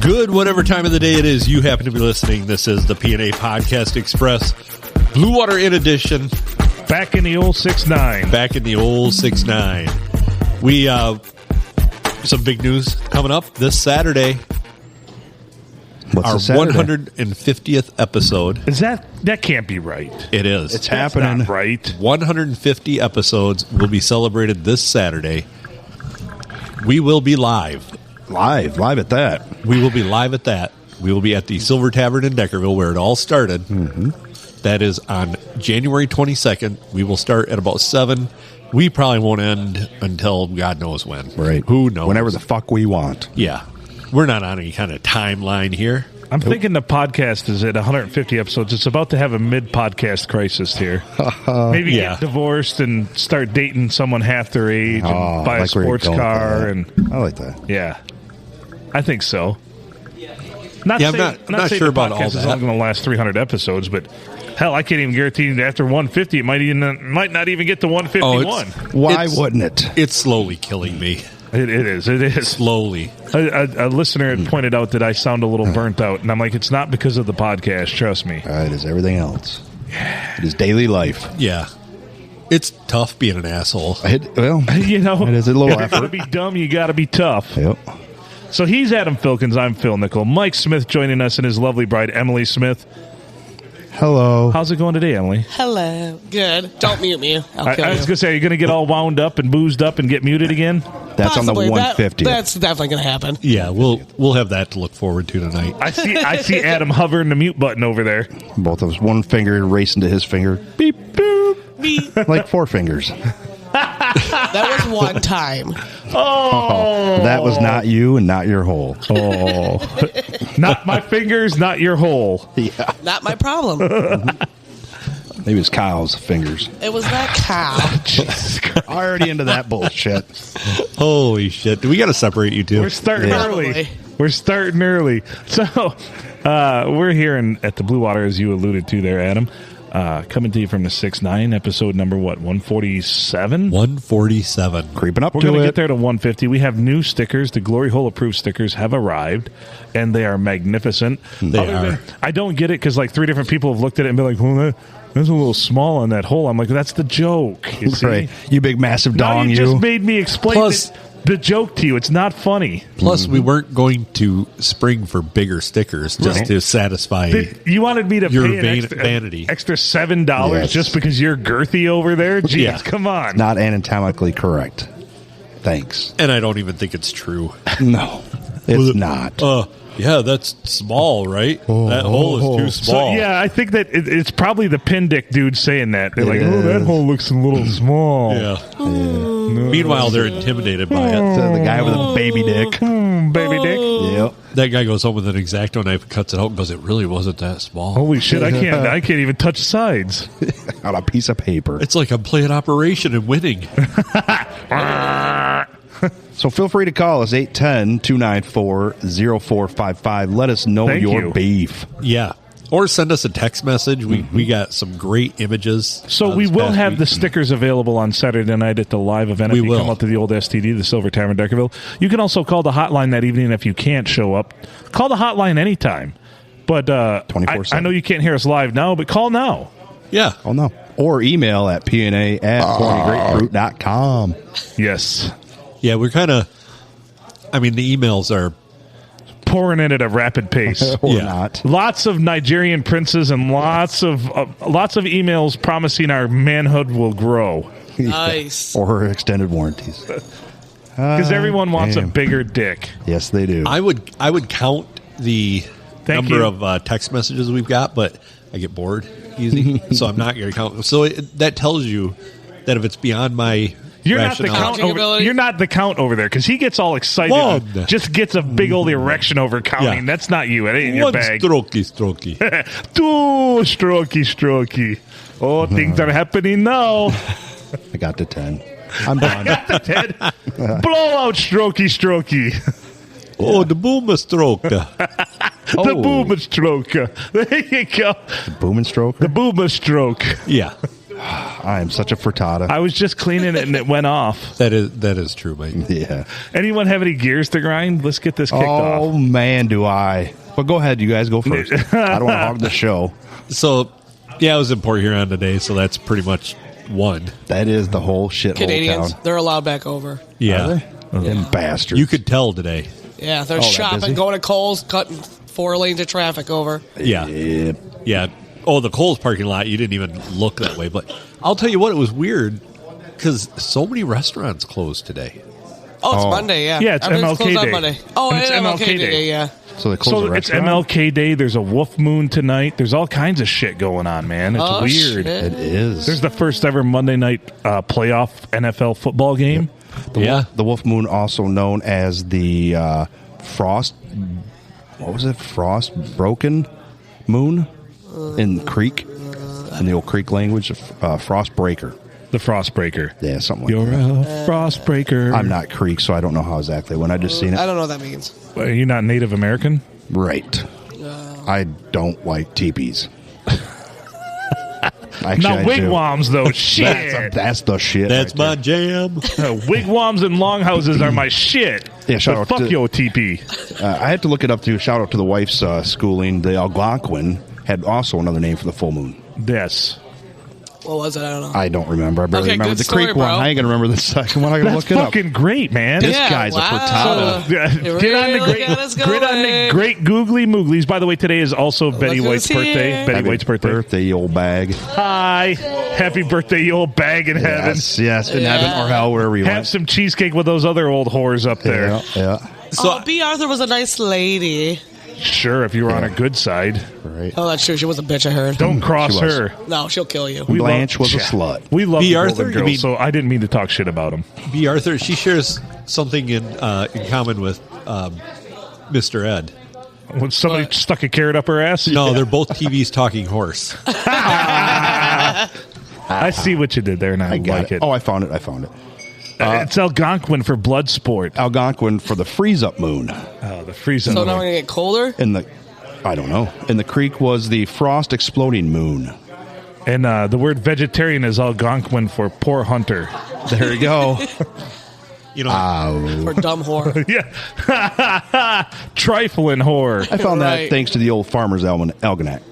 Good, whatever time of the day it is you happen to be listening. This is the P&A Podcast Express, Blue Water in edition. Back in the old 6'9". Back in the old 6'9". We, some big news coming up this Saturday. What's our the Saturday? 150th episode. Is that can't be right? It is. It's That's happening. not right. 150 episodes will be celebrated this Saturday. We will be live. Live at that. We will be live at that. We will be at the Silver Tavern in Deckerville, where it all started. Mm-hmm. That is on January 22nd. We will start at about 7. We probably won't end until God knows when. Right. Who knows? Whenever the fuck we want. Yeah. We're not on any kind of timeline here. I'm thinking the podcast is at 150 episodes. It's about to have a mid-podcast crisis here. Maybe Yeah. get divorced and start dating someone half their age and buy a like where you're sports going with car. that. And I like that. yeah, I think so. Yeah, I'm not saying sure the about all podcast is that. only going to last 300 episodes, but hell, I can't even guarantee that after 150, it might not even get to 151. Why It's- wouldn't it? It's slowly killing me. It is. Slowly. A listener had pointed out that I sound a little burnt out, and I'm like, it's not because of the podcast. Trust me. It is everything else. It is daily life. Yeah. It's tough being an asshole. You know, It is a little if you gotta effort. be dumb, you got to be tough. Yep. So he's Adam Filkins. I'm Phil Nickel. Mike Smith joining us and his lovely bride, Emily Smith. Hello. How's it going today, Emily? Hello. Good. Don't mute me. I'll kill I was you. going to say, are you going to get all wound up and boozed up and get muted again? That's Possibly. on the 150. That's definitely going to happen. Yeah, we'll have that to look forward to tonight. I see Adam hovering the mute button over there. Both of us, one finger racing to his finger. Beep, boop. Me. Like 4 fingers. That was one time. Oh, That was not you and not your hole. Oh, not my fingers, not your hole. Yeah. Not my problem. Maybe it's Kyle's fingers. It was that cow. Already into that bullshit. Holy shit. Do we got to separate you two? We're starting Yeah. early. Probably. We're starting early. So we're here at the Blue Water, as you alluded to there, Adam. Coming to you from the 6'9", episode number, 147? 147. Creeping up We're to going to it. get there to 150. We have new stickers. The Glory Hole approved stickers have arrived, and they are magnificent. They are. I don't get it because like 3 different people have looked at it and been like, well, that's a little small on that hole. I'm like, that's the joke. You see? Right. You big massive Now dong, you just made me explain Plus- the joke to you. It's not funny. Plus, we weren't going to spring for bigger stickers just Right. to satisfy. You wanted me to Your pay an vanity. extra $7 Yes. just because you're girthy over there? Jeez, Yeah. come on. Not anatomically correct. Thanks. And I don't even think it's true. No, it's not. Yeah, that's small, right? That hole is too So, small. yeah, I think that it's probably the pin dick dude saying that. They're like, It oh, that is. hole looks a little small. Yeah. Meanwhile, they're intimidated by it. So the guy with a baby dick. Baby dick. Yep. That guy goes home with an X-Acto knife and cuts it out and goes, it really wasn't that small. Holy shit, I can't even touch sides. On a piece of paper. It's like I'm playing Operation and winning. So feel free to call us 810-294-0455. Let us know Thank your you. beef. Yeah. Or send us a text message. We got some great images. So we this will past have week. the stickers available on Saturday night at the live event. We If you will. come up to the old STD, the Silver Tavern, Deckerville. You can also call the hotline that evening if you can't show up. Call the hotline anytime. But 24/7. I know you can't hear us live now, but call now. Yeah. Oh, no. Or email at pna@hornygrapefruit.com. Yes. Yeah, we're kind of... I mean, the emails are... Pouring in at a rapid pace. Or Yeah. not. Lots of Nigerian princes and lots of emails promising our manhood will grow Nice. Or extended warranties. because everyone wants damn. a bigger dick. Yes, they do. I would count the Thank number you. of text messages we've got, but I get bored easy, so I'm not going to count. So that tells you that if it's beyond my You're not the rationale, count Counting over. ability? You're not the count over there because he gets all excited. One. And just gets a big old erection over counting. Yeah. That's not you. It ain't in your one bag. strokey. Two strokey. Oh, things are happening now. I got to 10. I'm done. Ted, blowout strokey. Oh, the boomer stroke. The boomer stroke. There you go. Boom and stroke. The boomer stroke. Yeah. I am such a frittata. I was just cleaning it and it went off. That is true, mate. Yeah. Anyone have any gears to grind? Let's get this kicked Oh, off. man, do I. But go ahead. You guys go first. I don't want to hog the show. So, yeah, I was in Port Huron today, so that's pretty much one. That is the whole shithole Canadians, town. they're allowed back over. Yeah. Them bastards. You could tell today. Yeah, they're that shopping, busy? going to Kohl's, cutting 4 lanes of traffic over. Yeah. Yep. Yeah. Oh, the Kohl's parking lot, you didn't even look that way. But I'll tell you what, it was weird because so many restaurants closed today. Oh, it's Monday, yeah. Yeah, it's Everything's MLK closed on Day. Monday. Oh, And it's MLK Day, yeah. So they closed So the it's restaurant? MLK Day. There's a Wolf Moon tonight. There's all kinds of shit going on, man. It's Oh, weird. shit. It is. There's the first ever Monday night playoff NFL football game. The Wolf Moon, also known as the Frost. What was it? Frost Broken Moon in Creek, in the old Creek language. Frost Breaker. The Frostbreaker. Yeah, something like You're that. a Frostbreaker. I'm not Creek, so I don't know how exactly. When I just seen I it, don't know what that means. You're not Native American? right. I don't like teepees. Actually, Not I do. wigwams, though. Shit. That's the shit. That's right my jam. Wigwams and longhouses are my shit. Yeah, shout But out fuck to- yo, TP. there. I had to look it up too. Shout out to the wife's schooling. The Algonquin had also another name for the full moon. Yes. What was it? I don't know. I don't remember. I barely Okay, remember good the story, Creek one. bro. I ain't gonna remember the second one. I gotta That's look it up. fucking great, man. This Yeah, guy's a wow. frittata. It Get on the really great, got us get on the going. great googly mooglies. By the way, today is also Betty who's White's birthday. here. Betty White's birthday. You old bag. Hi. Happy birthday, you old bag in heaven. Yes, in heaven or hell, wherever you Have want. some cheesecake with those other old whores up there. Yeah, yeah. So B. Arthur was a nice lady. Sure, if you were on her good side. Right. Oh, that's true. She was a bitch, I heard. Don't cross She was. her. No, she'll kill you. We Blanche love- was a slut. We love B. the Arthur? Golden You Girls, mean- so I didn't mean to talk shit about him. B. Arthur, she shares something in common with Mr. Ed. When somebody stuck a carrot up her ass? No, they're both TV's talking horse. I see what you did there, and I, Got like it. Oh, I found it. It's Algonquin for blood sport. Algonquin for the freeze up moon. Oh, the freezing. So now we're going to get colder? In the, I don't know. In the creek was the frost exploding moon. And the word vegetarian is Algonquin for poor hunter. There you go. You know, Or dumb whore. Yeah. Trifling whore. I found that Right. thanks to the old farmer's almanac.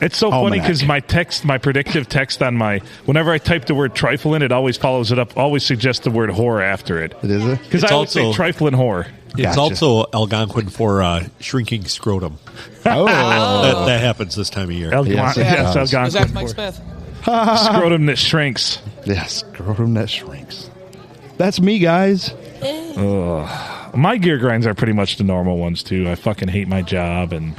It's so funny Almanac. because my predictive text on whenever I type the word trifle in, it always follows it up, always suggests the word whore after it. It is it? Because It's I always say also- trifling whore. it's Gotcha. also Algonquin for shrinking scrotum. Oh, That happens this time of year. Yes, it Yes, does. Algonquin Was that Mike for Smith? scrotum that shrinks. yes, scrotum that shrinks. That's me, guys. My gear grinds are pretty much the normal ones too. I fucking hate my job, and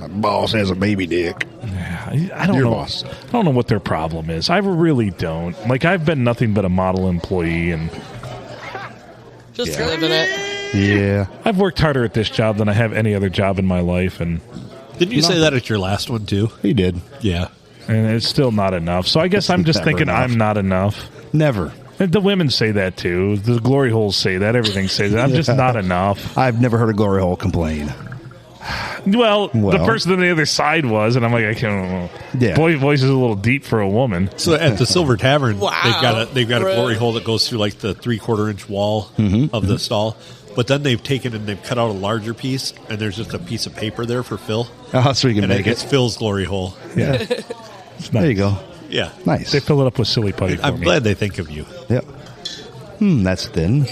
My boss has a baby dick. I don't Your know. boss. I don't know what their problem is. I really don't. Like, I've been nothing but a model employee, and Just living it. Yeah. I've worked harder at this job than I have any other job in my life, and Didn't you say that at your last one, too? He did. Yeah. it's still not enough. So I guess I'm just Never thinking enough. I'm not enough. Never. And the women say that too. The glory holes say that. Everything says that. I'm just not enough. I've never heard a glory hole complain. Well, the Well. person on the other side was, and I'm like, I can't. Yeah. Boy, voice is a little deep for a woman. So at the Silver Tavern, Wow. they've got a Really? glory hole that goes through like the 3/4 inch wall of the stall. But then they've taken and they've cut out a larger piece, and there's just a piece of paper there for Phil, So you can and make it's it. Phil's glory hole. Yeah, it's There nice. you go. Yeah, Nice. They fill it up with silly putty for I'm me. glad they think of you. Yep. That's thin.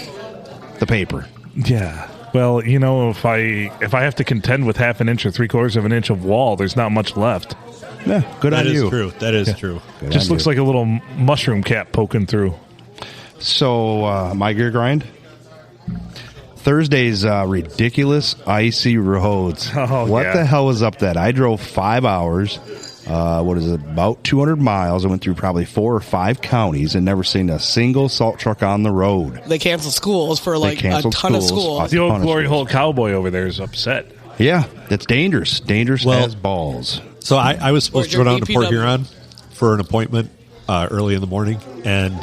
The paper. Yeah. Well, you know, if I have to contend with half an inch or 3/4 of an inch of wall, there's not much left. Yeah, good That on is you. true. That is true. Good Just on looks you. like a little mushroom cap poking through. So, my gear grind. Thursday's ridiculous icy roads. Oh, what yeah. the hell was up that? I drove 5 hours. What is it? About 200 miles. I went through probably 4 or 5 counties and never seen a single salt truck on the road. They canceled schools for like a canceled ton of schools. schools. The old Punish glory us. hole cowboy over there is upset. Yeah, that's dangerous. Dangerous Well- as balls. So I was supposed Where's to go your down to Port DPW? Huron for an appointment early in the morning, and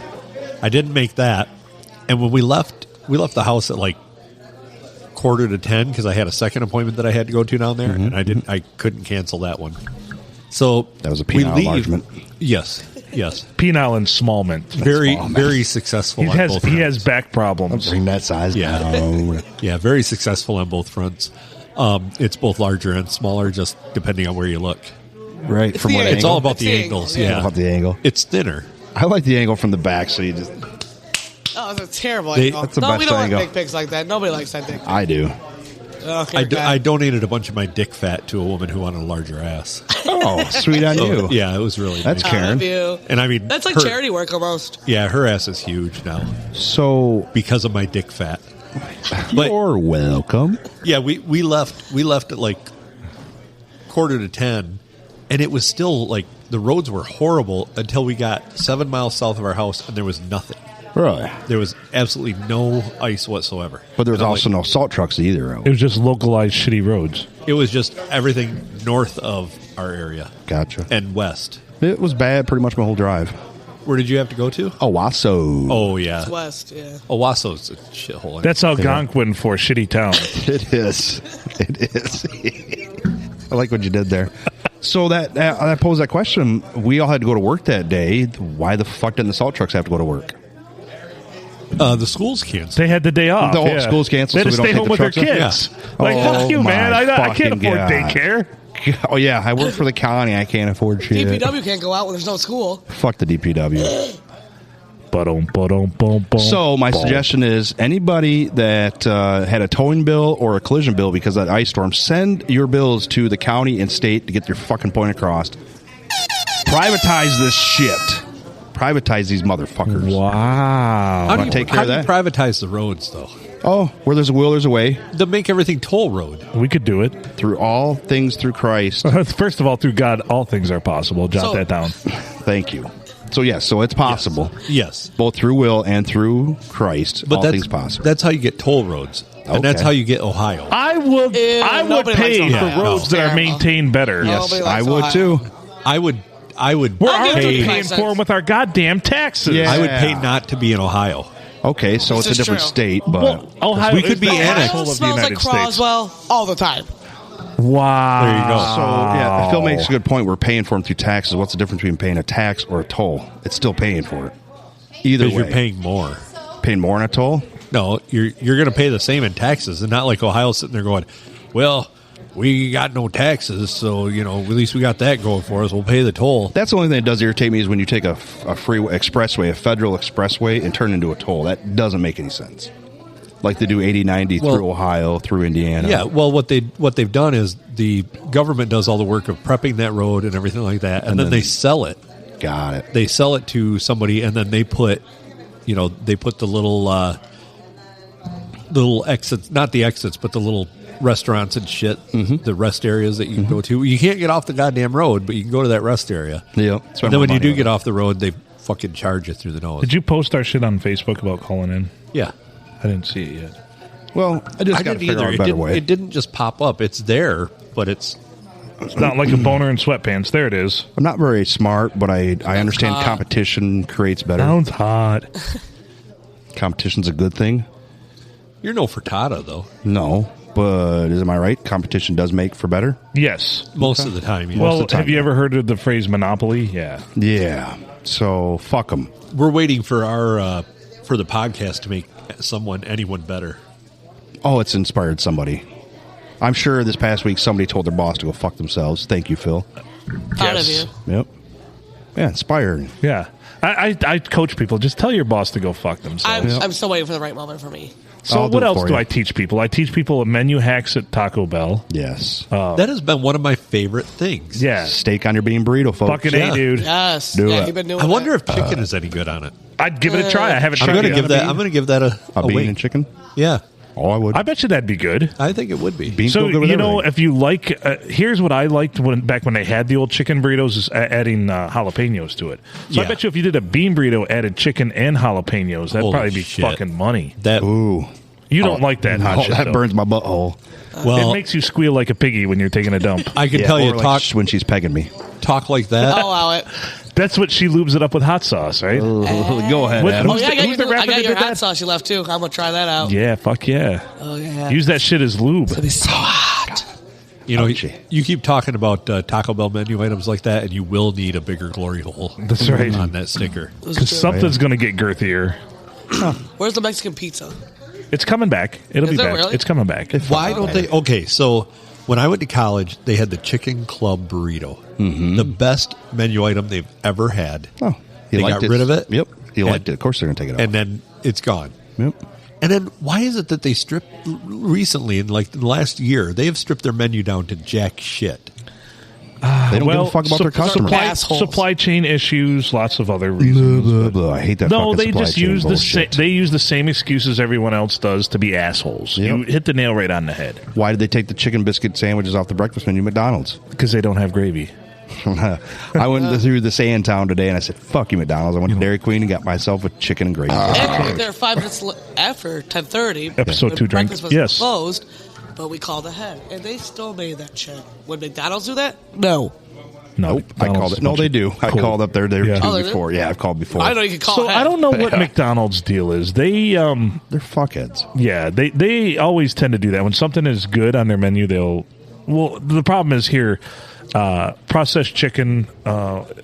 I didn't make that. And when we left the house at like 9:45 because I had a second appointment that I had to go to down there, and I couldn't cancel that one. So That was a we penile leave. enlargement. Yes, Yes. Penile and small mint. Very successful. He on has both he fronts. has back problems. Bring that size Yeah. down. Yeah, very successful on both fronts. It's both larger and smaller, just depending on where you look. Right. From the what angle. It's all angle? about the It's the angles. angle, Yeah, About the angle. it's thinner. I like the angle from the back, so you just. Oh, that's a terrible They- angle. That's the No, best we don't angle. like dick pics like that. Nobody likes that dick. I do. Oh, I donated a bunch of my dick fat to a woman who wanted a larger ass. Oh, sweet on you. Yeah, it was really That's nice. Karen. I love you. And I mean, That's like her- charity work almost. Yeah, her ass is huge now So because of my dick fat. But you're welcome. yeah, we left at like 9:45, and it was still like the roads were horrible until we got 7 miles south of our house, and there was nothing. Really? There was absolutely no ice whatsoever. But there was And I'm also like, no salt trucks either. It was just localized shitty roads. It was just everything north of our area Gotcha. and west. It was bad pretty much my whole drive. Where did you have to go to? Owasso. Oh yeah, It's west, yeah. Owasso's a shithole. That's Algonquin for shitty town. It is. It is. I like what you did there. So that posed that question. We all had to go to work that day. Why the fuck didn't the salt trucks have to go to work? The school's canceled. They had the day off. The whole school's canceled, They had so to we stay don't home take with the their trucks kids. in? Like, Oh, fuck you, man. my I can't fucking afford God. daycare. Oh yeah, I work for the county. I can't afford shit. DPW can't go out when there's no school. Fuck the DPW. So my suggestion is anybody that had a towing bill or a collision bill because of that ice storm, send your bills to the county and state to get your fucking point across. Privatize this shit. Privatize these motherfuckers. Wow. How do wanna you, take care how of do you that? privatize the roads, though? Oh, where there's a will, there's a way. To make everything toll road. We could do it. Through all things through Christ. First of all, through God, all things are possible. Jot So- that down. Thank you. So yes, so it's possible. Yes. Both through will and through Christ. But all that's, things possible. that's how you get toll roads. And that's Okay. how you get Ohio. I would nobody pay likes for Ohio. roads that are Terrible. maintained better. Yeah. Yes, Nobody I likes would Ohio. too. I would We're I'll give already you paying 5 for them with our goddamn taxes. Yeah. I would pay not to be in Ohio. Okay, so This it's a is different true. state, but Well, Ohio We could is be the annexed. asshole Ohio of the smells like United States. Croswell all the time. Wow. There you go. so yeah, Phil makes a good point. We're paying for them through taxes. What's the difference between paying a tax or a toll? It's still paying for it. Either way, Because you're paying more. paying more on a toll. No, you're going to pay the same in taxes, and not like Ohio sitting there going, "Well, we got no taxes, so at least we got that going for us. We'll pay the toll." That's the only thing that does irritate me is when you take a freeway expressway, a federal expressway, and turn it into a toll. That doesn't make any sense. Like they do 80, 90 Well- through Ohio, through Indiana. Yeah, well, what they've done is the government does all the work of prepping that road and everything like that, and then they sell it. Got it. They sell it to somebody, and then they put, the little exits, not the exits, but the little restaurants and shit, the rest areas that you can go to. You can't get off the goddamn road, but you can go to that rest area. Yeah. And then when you do get off the road, they fucking charge you through the nose. Did you post our shit on Facebook about calling in? Yeah. I didn't see it yet. Well, I just I got to didn't figure either. out a It better didn't, way. it didn't just pop up. It's there, but it's It's not like a boner in sweatpants. There it is. I'm not very smart, but I understand competition creates better. Sounds hot. Competition's a good thing. you're no frittata though. No, but am I right? Competition does make for better. Yes. Most of the time, yeah. Well, of the time, have you yeah. ever heard of the phrase monopoly? Yeah. Yeah. So fuck them. We're waiting for our for the podcast to make anyone better. Oh, it's inspired somebody. I'm sure this past week somebody told their boss to go fuck themselves. Thank you, Phil. Proud Yes. of you. Yep. Yeah, inspiring. Yeah. I coach people. Just tell your boss to go fuck themselves. I'm still waiting for the right moment for me. So I'll do what it else for do you. I teach people? I teach people menu hacks at Taco Bell. Yes. That has been one of my favorite things. Yeah. Steak on your bean burrito, folks. Fucking Yeah. A, dude. Yes. Do yeah, it. you've been doing I wonder that. if chicken is any good on it. I'd give it a try. I haven't I'm tried gonna it. give that. I'm gonna give that A bean wait. and chicken? Yeah, Oh, I would. I bet you that'd be good. I think it would be. Beans So go good with everything. if you like, here's what I liked back when they had the old chicken burritos is adding jalapenos to it. So I Yeah. bet you if you did a bean burrito, added chicken and jalapenos, that'd Holy probably be shit. fucking money. That Ooh. You don't like that hot Oh, shit. that though. burns my butthole. well, It makes you squeal like a piggy when you're taking a dump. I can Yeah, tell you or like talk when she's pegging me. like that. I'll allow it. That's what she lubes it up with hot sauce, right? Go ahead, What- Adam. Oh, yeah, I got, who's the your, rapper I got that your did hot that? sauce you left, too. I'm going to try that out. Yeah, fuck yeah. Oh, yeah. Use that shit as lube. It'll be so hot. You know, Ouchie. you keep talking about Taco Bell menu items like that, and you will need a bigger glory hole. That's right. On that sticker. Because something's going to get girthier. Where's the Mexican pizza? It's coming back. It'll Is be it back. really? It's coming back. Why don't they? Okay, so when I went to college, they had the Chicken Club burrito, the best menu item they've ever had. Oh, They got rid of it? Yep. He And- liked it. Of course they're going to take it And off. then it's gone. Yep. And then why is it that they stripped recently, in like the last year, they have stripped their menu down to jack shit? They don't give a fuck about their customers. Assholes. Supply chain issues, lots of other reasons. Blah, blah, blah. I hate that. No, fucking they supply just chain use bullshit. they use the same excuses everyone else does to be assholes. Yep. You hit the nail right on the head Why did they take the chicken biscuit sandwiches off the breakfast menu at McDonald's? because they don't have gravy. I went through the Sandtown today and I said, "Fuck you, McDonald's." I went to Dairy Queen and got myself a chicken and gravy. And we were there 5 minutes after 10:30. Episode when 2 drink. breakfast was Yes. closed, but we called ahead, and they still made that shit. Would McDonald's do that? No. No, Nope. I called it. No, they do. I Cool. called up there Yeah. Oh, too they do? before. Yeah, I've called before. I know you can call So ahead. I don't know what McDonald's deal is. They They're fuckheads. yeah, they always tend to do that. When something is good on their menu, they'll well the problem is here processed chicken,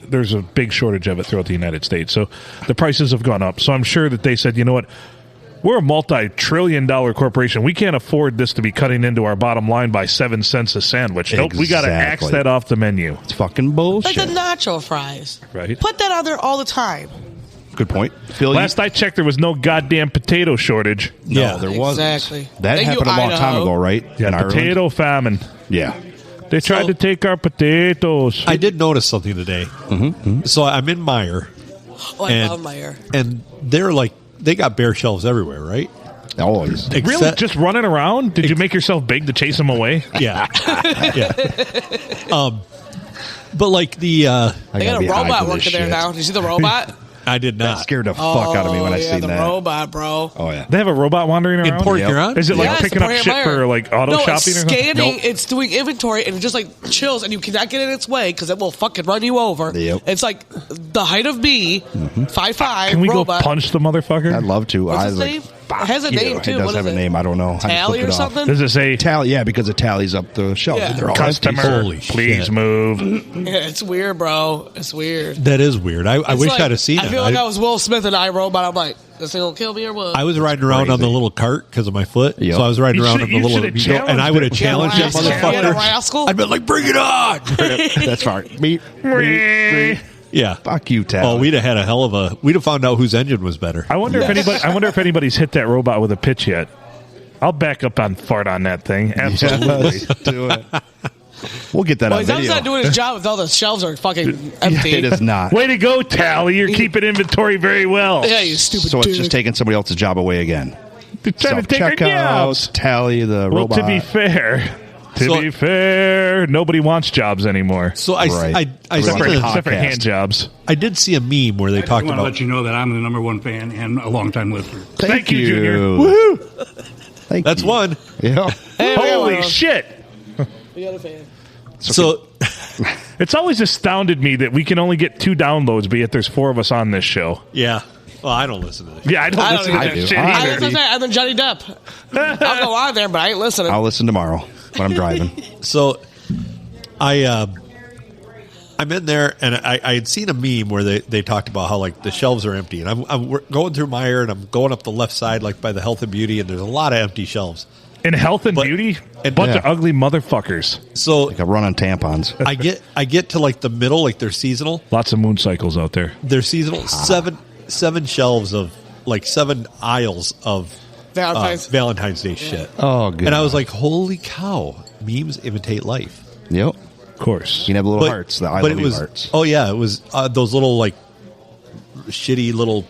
there's a big shortage of it throughout the United States. So the prices have gone up. So I'm sure that they said, you know what? We're a multi-trillion-dollar corporation. We can't afford this to be cutting into our bottom line by 7 cents a sandwich. Nope, we got to axe Exactly. that off the menu. It's fucking Like bullshit. the nacho fries. Right. Put that on there all the time. Good point. Phil, Last I checked, there was no goddamn potato shortage. no, there wasn't. Exactly. That Thank happened you, a long time Idaho. ago, right? Yeah, In Ireland? potato famine. Yeah. They tried So- to take our potatoes. I did notice something today. So I'm in Meyer, Oh, I And- love Meyer. and they're like, they got bare shelves everywhere, right? Always. Really? Except- Just running around? Did you make yourself big to chase them away? Yeah. Yeah. But like the, I They gotta got a be high robot for this working there shit. now. Did you see the robot? I did That not. scared the fuck out of me when I yeah, seen the that. robot, bro. Oh, yeah. They have a robot wandering In around? Port Yep. Huron? Is it like Yes, picking up Port shit Huron. for like auto no, shopping or it's something? scanning. Nope. It's doing inventory, and it just like chills, and you cannot get in its way because it will fucking run you over. Yep. It's like the height of me, 5'5". Can we robot. go punch the motherfucker? I'd love to. What's I his was like, name? fuck It has a you. name, too. It does What have is a it? name. I don't know. I just Tally looked or it up. something? Does it say Tally, yeah, because it tallies up the shelves. Yeah. They're all customer, Holy please shit. move? Yeah, it's weird, bro. It's weird. That is weird. I It's wish like- I'd have seen I it. feel like I was Will Smith and iRobot. I'm like, this thing gonna kill me or what? I was riding around on the crazy. little cart because of my foot. Yep. So I was riding You around should- on the you little, should have and I would have challenged challenged that it. Yeah, motherfucker. rascal. I'd been like, bring it on. That's fine. Beep, beep, beep. Yeah. Fuck you, Tally. Oh, we'd have had a hell of a. We'd have found out whose engine was better. I wonder if anybody's hit that robot with a pitch yet. I'll back up on fart on that thing. Absolutely. Yes, do it. We'll get that Well, on he's video. not doing his job if all the shelves are fucking empty. It is not. Way to go, Tally. You're keeping inventory very well. Yeah, you stupid So it's dude. just taking somebody else's job away again. They're trying to take our jobs. Self-checkouts, Tally the Well, robot. to be fair, nobody wants jobs anymore. So Right. I Except for, Right. except for Podcast. hand jobs. I did see a meme where they I talked want to about. let you know that I'm the number one fan and a longtime listener. Thank you, Junior. Woohoo! Thank That's you. one. Yeah. Hey, we got Holy one. shit. We got a fan. So It's always astounded me that we can only get 2 downloads, but yet there's 4 of us on this show. yeah. Well, I don't listen to this. Yeah, I don't I don't listen to either. that shit I I either. listen to that, and then Johnny Depp. I'll go on there, but I ain't listening. I'll listen tomorrow when I'm driving. So I'm in there, and I had seen a meme where they talked about how like the shelves are empty, and I'm going through Meyer, and I'm going up the left side like by the health and beauty, and there's a lot of empty shelves. In health and But- beauty, a and- bunch yeah. of ugly motherfuckers. So Like a run on tampons. I get to like the middle, like they're seasonal. Lots of moon cycles out there. They're seasonal. Seven shelves of like 7 aisles of Valentine's. Day shit. Oh, good. And I was like, holy cow! Memes imitate life. Yep. Of course. You can have little hearts. The I but love it you was. hearts. Oh yeah, it was those little like shitty little.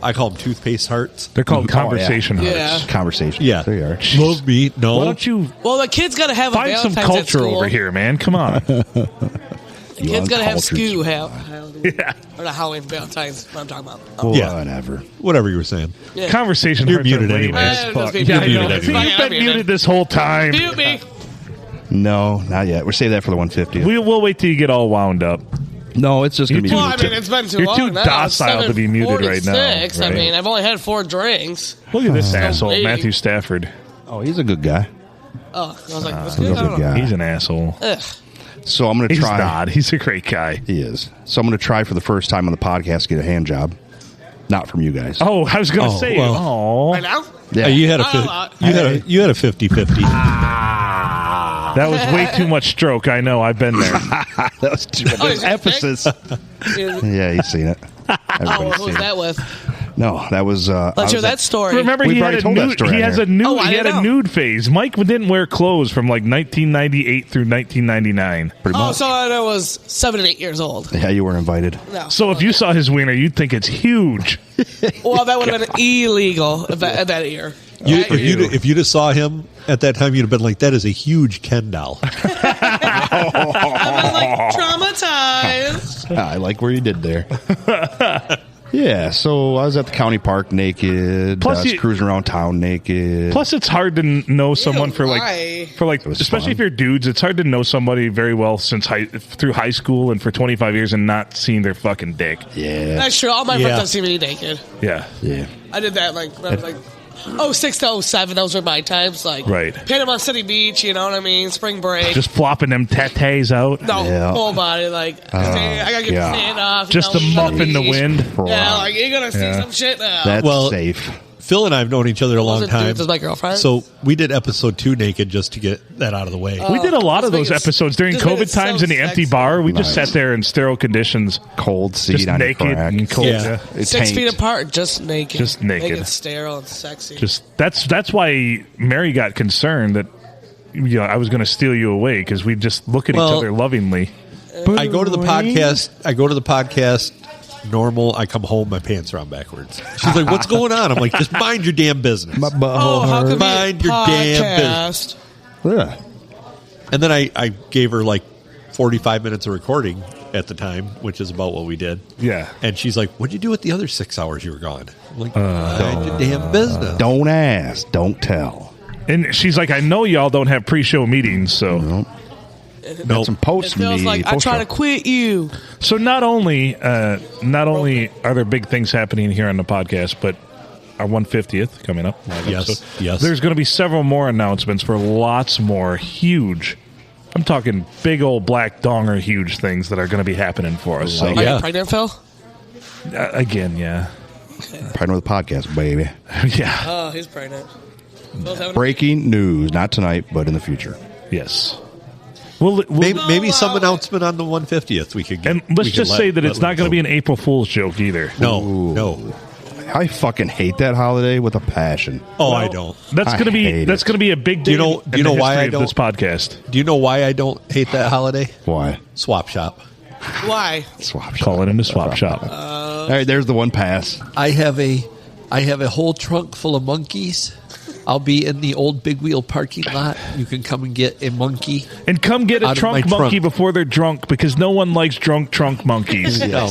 I call them toothpaste hearts. They're called Oh, yeah. conversation hearts. Yeah. Conversation. Yeah, There you are. love me. No, Why don't you Well, the kid's got to have find a some Valentine's at culture school. over here, man? Come on. The kid's got to have uncultured. SKU. Yeah. Or not Halloween, Valentine's. What I'm talking about. Yeah. Whatever. whatever you were saying. Yeah. Conversation You're hearts are muted lame anyway. as Eh, fuck. just be Yeah, I muted know. anyway. You've I'm been muted. muted this whole time. Mute me. No, not yet. We're saving that for the 150th. We'll wait till you get all wound up. No, it's just going to be. Well, I mean, it's been too You're long too now. docile to be muted right now, 7:46. I right? mean, I've only had 4 drinks. Look at this asshole, waiting. Matthew Stafford. Oh, he's a good guy. Oh, I was like, that's He's good. a I good don't know. guy. He's an asshole. Ugh. So I'm going to He's try. not. He's a great guy. He is. So I'm going to try for the first time on the podcast to get a hand job. Not from you guys. Oh, I was going to Oh, say, well. Right now? Yeah. You had a Oh, you had a 50-50. that was way too much stroke. I know. I've been there. That was too much Oh, is it emphasis. Yeah, he's seen it. Oh, Everybody's who's seen that it. with? No, that was. Let's hear that story. Remember, We've he already had a told that nude. story He on has here. a nude. Oh, I he had didn't a know. nude phase. Mike didn't wear clothes from like 1998 through 1999. Pretty Oh, much. so I was 7 and 8 years old. Yeah, you were invited. No. So if you saw his wiener, you'd think it's huge. Well, that would have been illegal that year. If you'd have saw him at that time, you'd have been like, "That is a huge Ken doll." I was like traumatized. I like where you did there. Yeah, so I was at the county park naked. Plus I was you- cruising around town naked. Plus, it's hard to know someone for why? like was especially fun. if you're dudes. It's hard to know somebody very well through high school and for 25 years and not seeing their fucking dick. Yeah, That's true. All my Yeah. friends have seen me naked. Yeah. yeah. I did that like when I was like 06 to 07. Those were my times. Like Right. Panama City Beach. You know what I mean? Spring break. Just flopping them tatas out. no, Yeah. full body. Like I gotta get God. the stand off. you Just know, a muff in the beach. wind. Yeah, like you're gonna see Yeah. some shit now. That's Well, safe. Phil and I have known each other a long Wasn't time. dudes as my girlfriend? So we did episode 2 naked just to get that out of the way. We did a lot of Just those make it- episodes during just make it COVID times so in the empty sexy. bar. We just Nice. sat there in sterile conditions, Cold seat just on your naked crack. and cold. Yeah. Yeah. It's 6 feet tanked. apart, just naked. Just naked. Make it sterile and sexy. Just that's why Mary got concerned that I was going to steal you away because we just look at each Well- other lovingly. I go to the podcast. Normal. I come home, my pants are on backwards. She's like, "What's going on?" I'm like, "Just mind your damn business." My oh, butthole how hurt. could Mind your damn podcast? Yeah. And then I gave her like 45 minutes of recording at the time, which is about what we did. Yeah. And she's like, "What'd you do with the other 6 hours you were gone?" I'm like, "Mind your damn business." Don't ask, don't tell. And she's like, I know y'all don't have pre-show meetings, so Got some It posts feels me. like I try to quit you. so not only are there big things happening here on the podcast, but our 150th coming up. live Yes, episode, yes. There's going to be several more announcements for lots more huge. I'm talking big old black donger huge things that are going to be happening for us. So Are Yeah. you pregnant, Phil? again, yeah, Partner with the podcast, baby. yeah, Oh, he's pregnant. Phil's having Breaking news, not tonight, but in the future. yes. We'll Maybe some wow. announcement on the 150th we could get. and let's we could just let- say that let it's not going to be an April Fool's joke either. No. I fucking hate that holiday with a passion. Oh, I don't. That's I going to be hate that's it. going to be a big Do you day know- in do you the know why history I of this podcast. Do you know why I don't hate that holiday? Why? Swap shop. Why? Swap Call it in the swap shop. All right, there's the one pass. I have a whole trunk full of monkeys. I'll be in the old Big Wheel parking lot. You can come and get a monkey. And come get a Out of trunk my monkey trunk. before they're drunk because no one likes drunk trunk monkeys. No,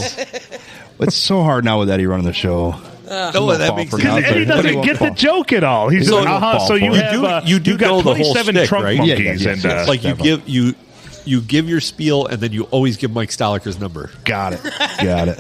It's so hard now with Eddie running the show. no, that fall makes for sense. nothing. Eddie What do doesn't you get want the joke at all. He's So- like, so you you have you do you've got know the whole 27 shtick, trunk right? Yeah, monkeys. yeah, and yes. Like you Definitely. you give your spiel and then you always give Mike Stoliker's number. Got it. Got it.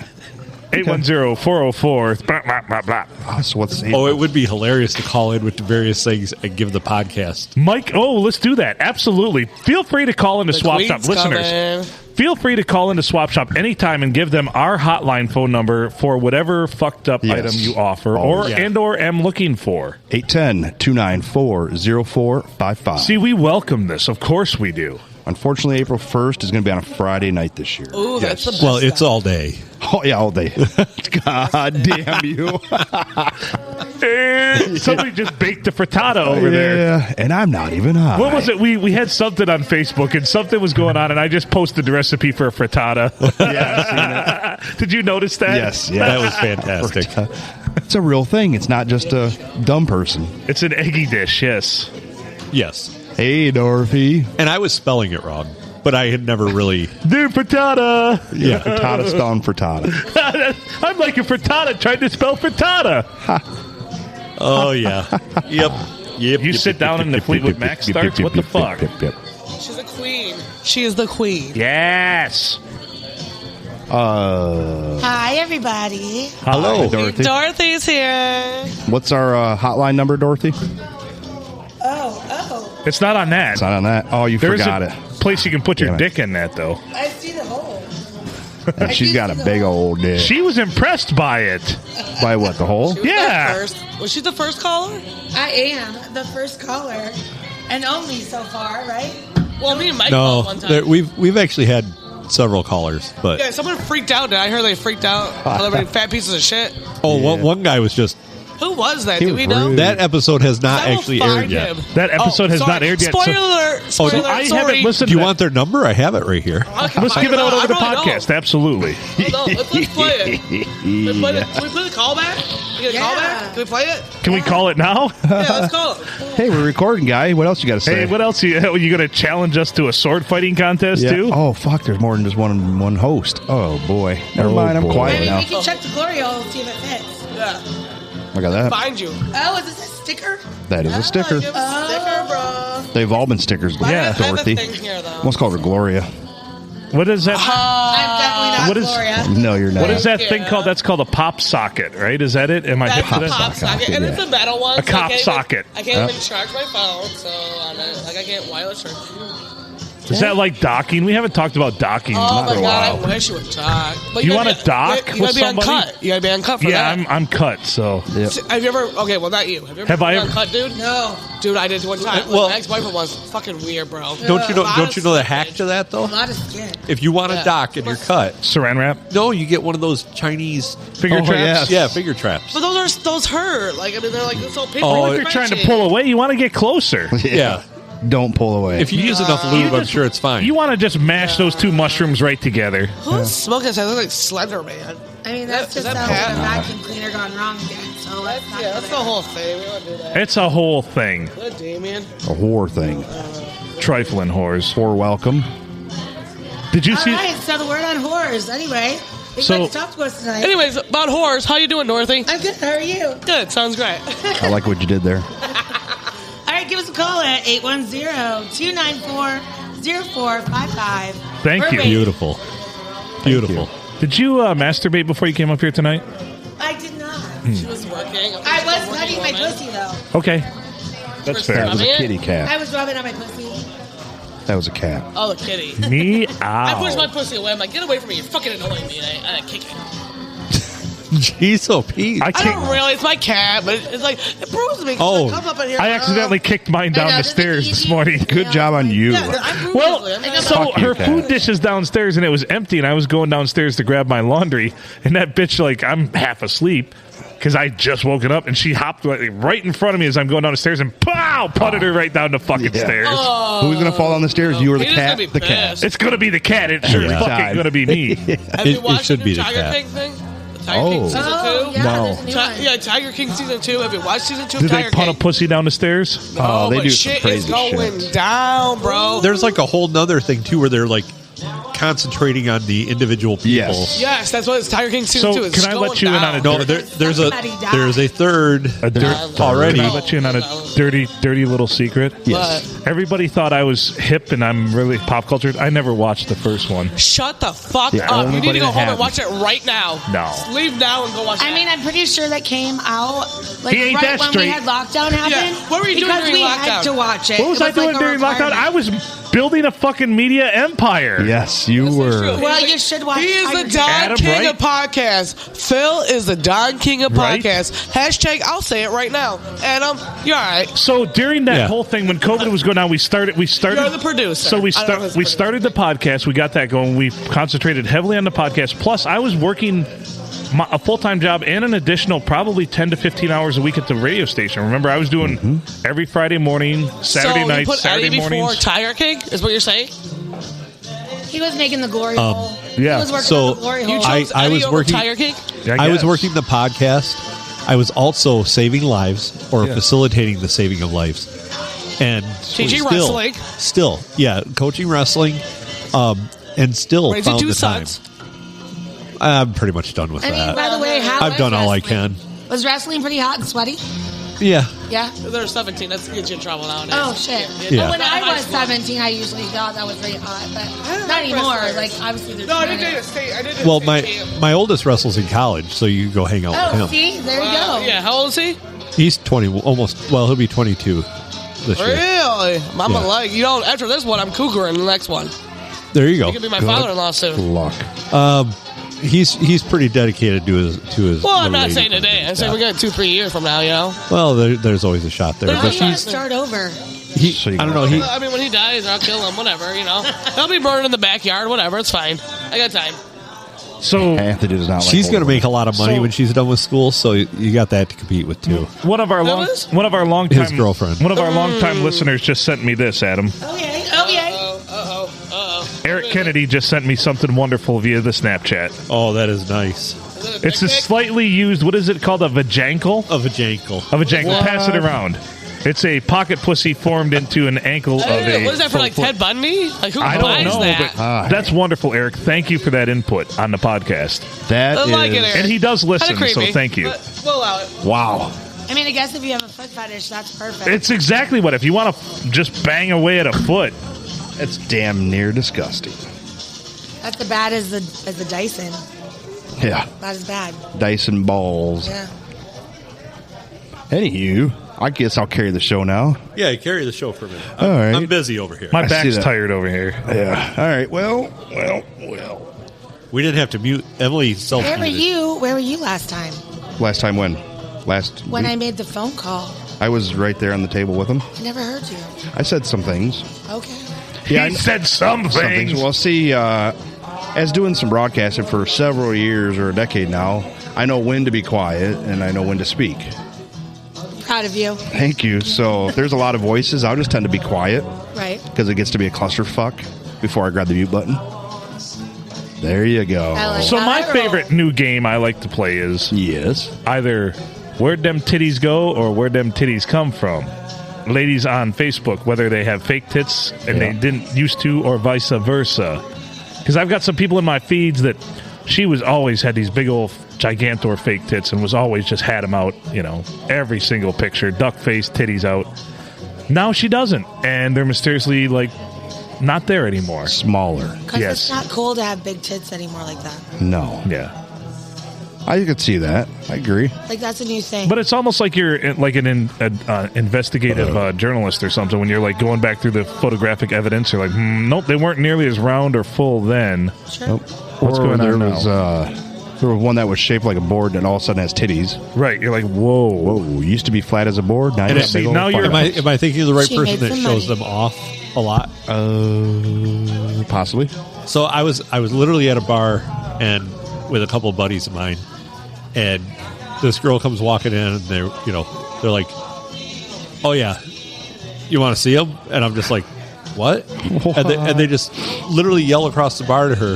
810-404 blah, blah, blah, blah. Oh, so what's Oh, it would be hilarious to call in with the various things and give the podcast. Mike, let's do that. Absolutely. Feel free to call into The Swap Queen's Shop. Listeners, coming. feel free to call into Swap Shop anytime and give them our hotline phone number for whatever fucked up Yes. item you offer Oh, or yeah. and or am looking for. 810-294-0455. See, we welcome this. Of course we do. Unfortunately, April 1st is going to be on a Friday night this year. Ooh, that's the best. Well, it's all day. Oh, yeah, all day. God damn you. Somebody just baked a frittata over there. Yeah, and I'm not even high. What was it? We had something on Facebook and something was going on, and I just posted the recipe for a frittata. Yeah, I've seen it. Did you notice that? Yes, yeah. That was fantastic. It's a real thing. It's not just a dumb person. It's an eggy dish, yes. Yes. Hey, Dorothy. And I was spelling it wrong, but I had never really. Dude, frittata! Yeah, frittata spelling frittata. I'm like a frittata trying to spell frittata. Oh, yeah. Yep. You sit down and the Fleetwood Mac starts? What the fuck? She's a queen. She is the queen. Yes. Hi, everybody. Hello. Dorothy. Dorothy's here. What's our hotline number, Dorothy? Oh, It's not on that. It's not on that. Oh, you There's forgot a it. place you can put your Damn it. dick in that, though. I see the hole. And she's got a big old dick. She was impressed by it. By what, the hole? Yeah. Was she the first caller? I am the first caller and only so far, right? Well, me and Mike No, called one time. we've actually had several callers, but Yeah, someone freaked out. I heard they freaked out. Called everybody fat pieces of shit. one guy was just Who was that? He Do was we know? rude. that episode has not I will actually find aired yet. him. That episode has sorry. not aired yet. Spoiler So- alert! Spoiler alert! I sorry. haven't listened Do to you want their number? I have it right here. Okay, Let's fine. give it out I over the really podcast. don't. Absolutely. Hold on, let's play it. Can we play the callback? Can we get a Yeah. callback? Can we play it? Can we call it now? Yeah, let's call it. Hey, we're recording, guy. What else you got to say? Hey, what else? You going to challenge us to a sword fighting contest, Yeah. too? Oh, fuck. There's more than just one host. Oh, boy. Never Oh, mind. I'm boy. quiet Maybe now. we can check the glory hole and see if it fits. Yeah, Look at that. find you. Oh, is this a sticker? That is a sticker. Give us a sticker, bro. They've all been stickers. I Yeah, have Dorothy. a thing here, though. Let's call her Gloria. What is that? I'm definitely not What is- Gloria. No, you're not. What is that Yeah. thing called? That's called a pop socket, right? Is that it? Am I hip That's to a that? pop socket, and it's a metal one. A so I cop can't socket. I can't even charge my phone, so I can't wireless charge. Is that like docking? We haven't talked about docking. Oh my for a god, while. I wish you would talk. But You gotta wanna be- dock You with gotta be somebody? uncut. You gotta be uncut for Yeah, that. I'm cut, so. Yep. Have you ever? Okay, well, not you. Have you ever Have been I ever- uncut, dude? No. Dude, I did one time. Well- my ex-boyfriend was fucking weird, bro. Don't you know? Lot Don't of you know the slippage. hack to that though? A lot of skin. If you want to Yeah. dock and you're cut, Saran wrap? no, you get one of those Chinese Finger Oh, traps? yes. Yeah, finger traps. But those hurt. Like I mean, they're like this whole paper. Oh, If you're trying to pull away, you want to get closer. Yeah. Don't pull away. If you use enough lube, I'm sure it's fine. You want to just mash those two mushrooms right together. Who's smoking this? I look like Slender Man. I mean, that Is just that sounds Pat? like a vacuum cleaner gone wrong again. So let's not Yeah, go that's the there. whole thing. We don't do that. It's a whole thing. Good, Damien. a whore thing. Trifling whores. Whore welcome. Did you All see? right, so the word on whores. Anyway, you So- like to talk to us tonight. Anyways, about whores. How you doing, Dorothy? I'm good. How are you? Good. Sounds great. I like what you did there. All right, give us a call at 810-294-0455. Thank We're you. ready. Beautiful. Beautiful. Did you masturbate before you came up here tonight? I did not. She was working. I was petting my pussy, though. Okay. That's fair. That was a Rubbing it? kitty I cat. was rubbing on my pussy. That was a cat. Oh, the kitty. Me I pushed my out. pussy away. I'm like, get away from me. You're fucking annoying me. And I kick it. Jeez, oh Pete. I I don't kicked. really. It's my cat, but it's like, it bruises me. Oh. Come up in here. I accidentally kicked mine down know, the does it stairs eat this you? morning. Good job on you. Yeah, I bruise Well, easily. I'm not- so Fuck you, her Kat. food dish is downstairs and it was empty, and I was going downstairs to grab my laundry, and that bitch, like, I'm half asleep because I just woken up, and she hopped like, right in front of me as I'm going down the stairs and pow, putted her right down the fucking Yeah. stairs. Who's going to fall down the stairs? You or the Peter's cat? gonna be The cat. pissed. It's gonna be the cat. It's sure Yeah. fucking Time. gonna be me. Have you It watched should the be new the Tiger cat. King thing? The Tiger Oh. King season Oh, 2? yeah, No. there's a new one. Yeah, Tiger King season 2. Have you watched season 2 Did of they Tiger punt a King? pussy down the stairs? Oh, they but do some shit is crazy going shit. down, bro. There's like a whole nother thing too, where they're like concentrating on the individual people. Yes. Yes, that's what it's Tiger King season So, 2 is. can I let going you in down. on a No, dirt- there's a Somebody died. there's a third A dirt already. Can I let you in on a dirty little secret? Yes. Everybody thought I was hip and I'm really pop cultured. I never watched the first one. Shut the fuck The up. only You need to buddy go that home and has- watch it right now. No. Just leave now and go watch it. I mean, I'm pretty sure that came out like He ain't right that when straight. we had lockdown happen. What were you doing because during we lockdown? had to watch it. What was It I doing like a during lockdown? I requirement. was building a fucking media empire. Yes, you This is were. true. Well, you should watch He is Tiger the King. Don Adam, King right? of podcasts. Phil is the Don King of Right? podcasts. Hashtag, I'll say it right now. Adam, you're all right. So during that Yeah. whole thing, when COVID was going on, we started. You're the producer. So we I don't know his started the podcast. We got that going. We concentrated heavily on the podcast. Plus, I was working a full-time job and an additional probably 10 to 15 hours a week at the radio station. Remember, I was doing every Friday morning, Saturday so night, you put Saturday Eddie before mornings. Tiger King, is what you're saying? He was making the glory hole. yeah. He was working So on the glory You hole. chose I Eddie was over working- Tiger King? Yeah, I was guess. working the podcast. I was also saving lives or facilitating the saving of lives. And Teaching wrestling. Still, yeah, coaching wrestling, and still Raising found two the time. sons. I'm pretty much done with I mean, that. by the way, how I've was done all I wrestling? can. Was wrestling pretty hot and sweaty? Yeah, Yeah. They're 17. That's gets you in trouble nowadays. Oh shit! Yeah. But when Not I high was school. 17, I usually thought that was really hot, but don't not like anymore. wrestlers. Like obviously, there's No, I didn't many. do a state. I did a well, state my camp. my oldest wrestles in college, so you go hang out with Oh, him. see, there you Wow. go. Yeah, how old is he? He's 20, almost. Well, he'll be 22. this year. Really? I'm Yeah. gonna like, you know, after this one, I'm cougaring the next one. There you He could be go. my father-in-law soon. Luck. He's pretty dedicated to his. Well, I'm little not lady saying friend today. and I'm saying stuff. we got 2-3 years from now, you know? Well, there's always a shot there, There's but a You gotta she's. start over. He, So you I don't gotta- know. He I mean, when he dies, I'll kill him, whatever, you know? He'll be burned in the backyard, whatever, it's fine. I got time. So Anthony does not like she's going to holding make a lot of money So- when she's done with school, so you got that to compete with too. one of our long is? longtime girlfriend. one of our longtime listeners just sent me this, Adam. Okay. Eric Kennedy just sent me something wonderful via the Snapchat. Oh, that is nice. It's a slightly used, what is it called? A vajankle? Of a jankle. Of a jankle. Pass it around. It's a pocket pussy formed into an ankle of a. What is that for, like, foot. Ted Bundy? Like, who I buys don't know, that? but that's wonderful, Eric. Thank you for that input on the podcast. That I like it, is- Eric. And he does listen, Kinda creepy, so thank you. but We'll allow it. wow. I mean, I guess if you have a foot fetish, that's perfect. It's exactly what. If you want to just bang away at a foot, That's damn near disgusting. That's as bad as the Dyson. Yeah. Not as bad. Dyson balls. Yeah. Anywho, I guess I'll carry the show now. Yeah, carry the show for a minute. All right. I'm busy over here. my I see back's that. tired over here. Yeah. All right. Well. We didn't have to mute Emily. Where were you? Where were you last time? Last time when? Last When week? I made the phone call. I was right there on the table with him. I never heard you. I said some things. Okay. Yeah, he said some Some things. things. Well, see, as doing some broadcasting for several years or a decade now, I know when to be quiet and I know when to speak. Proud of you. Thank you. So if there's a lot of voices, I'll just tend to be quiet Right. because it gets to be a clusterfuck before I grab the mute button. There you go. I like So that. my I roll. favorite new game I like to play is Yes. either Where'd Them Titties Go or Where'd Them Titties Come From. Ladies on Facebook, whether they have fake tits and they didn't used to or vice versa. Because I've got some people in my feeds that she was always had these big old gigantor fake tits and was always just had them out, you know, every single picture, duck face, titties out. Now she doesn't, and they're mysteriously like not there anymore. Smaller. Because Yes. it's not cool to have big tits anymore like that. No. Yeah. I could see that. I agree. Like, that's a new thing. But it's almost like you're like an investigative journalist or something when you're like going back through the photographic evidence. You're like, nope, they weren't nearly as round or full then. Sure. Nope. What's Or going there on now? was there was one that was shaped like a board and all of a sudden has titties. Right. You're like, whoa. Whoa, used to be flat as a board. Now, you got see, big old now you're- fucking- Am I thinking of the right She person made that some shows money. them off a lot? Possibly. So I was literally at a bar and with a couple of buddies of mine, and this girl comes walking in, and they're like, "Oh yeah, you want to see him?" And I'm just like, "What?" And they just literally yell across the bar to her,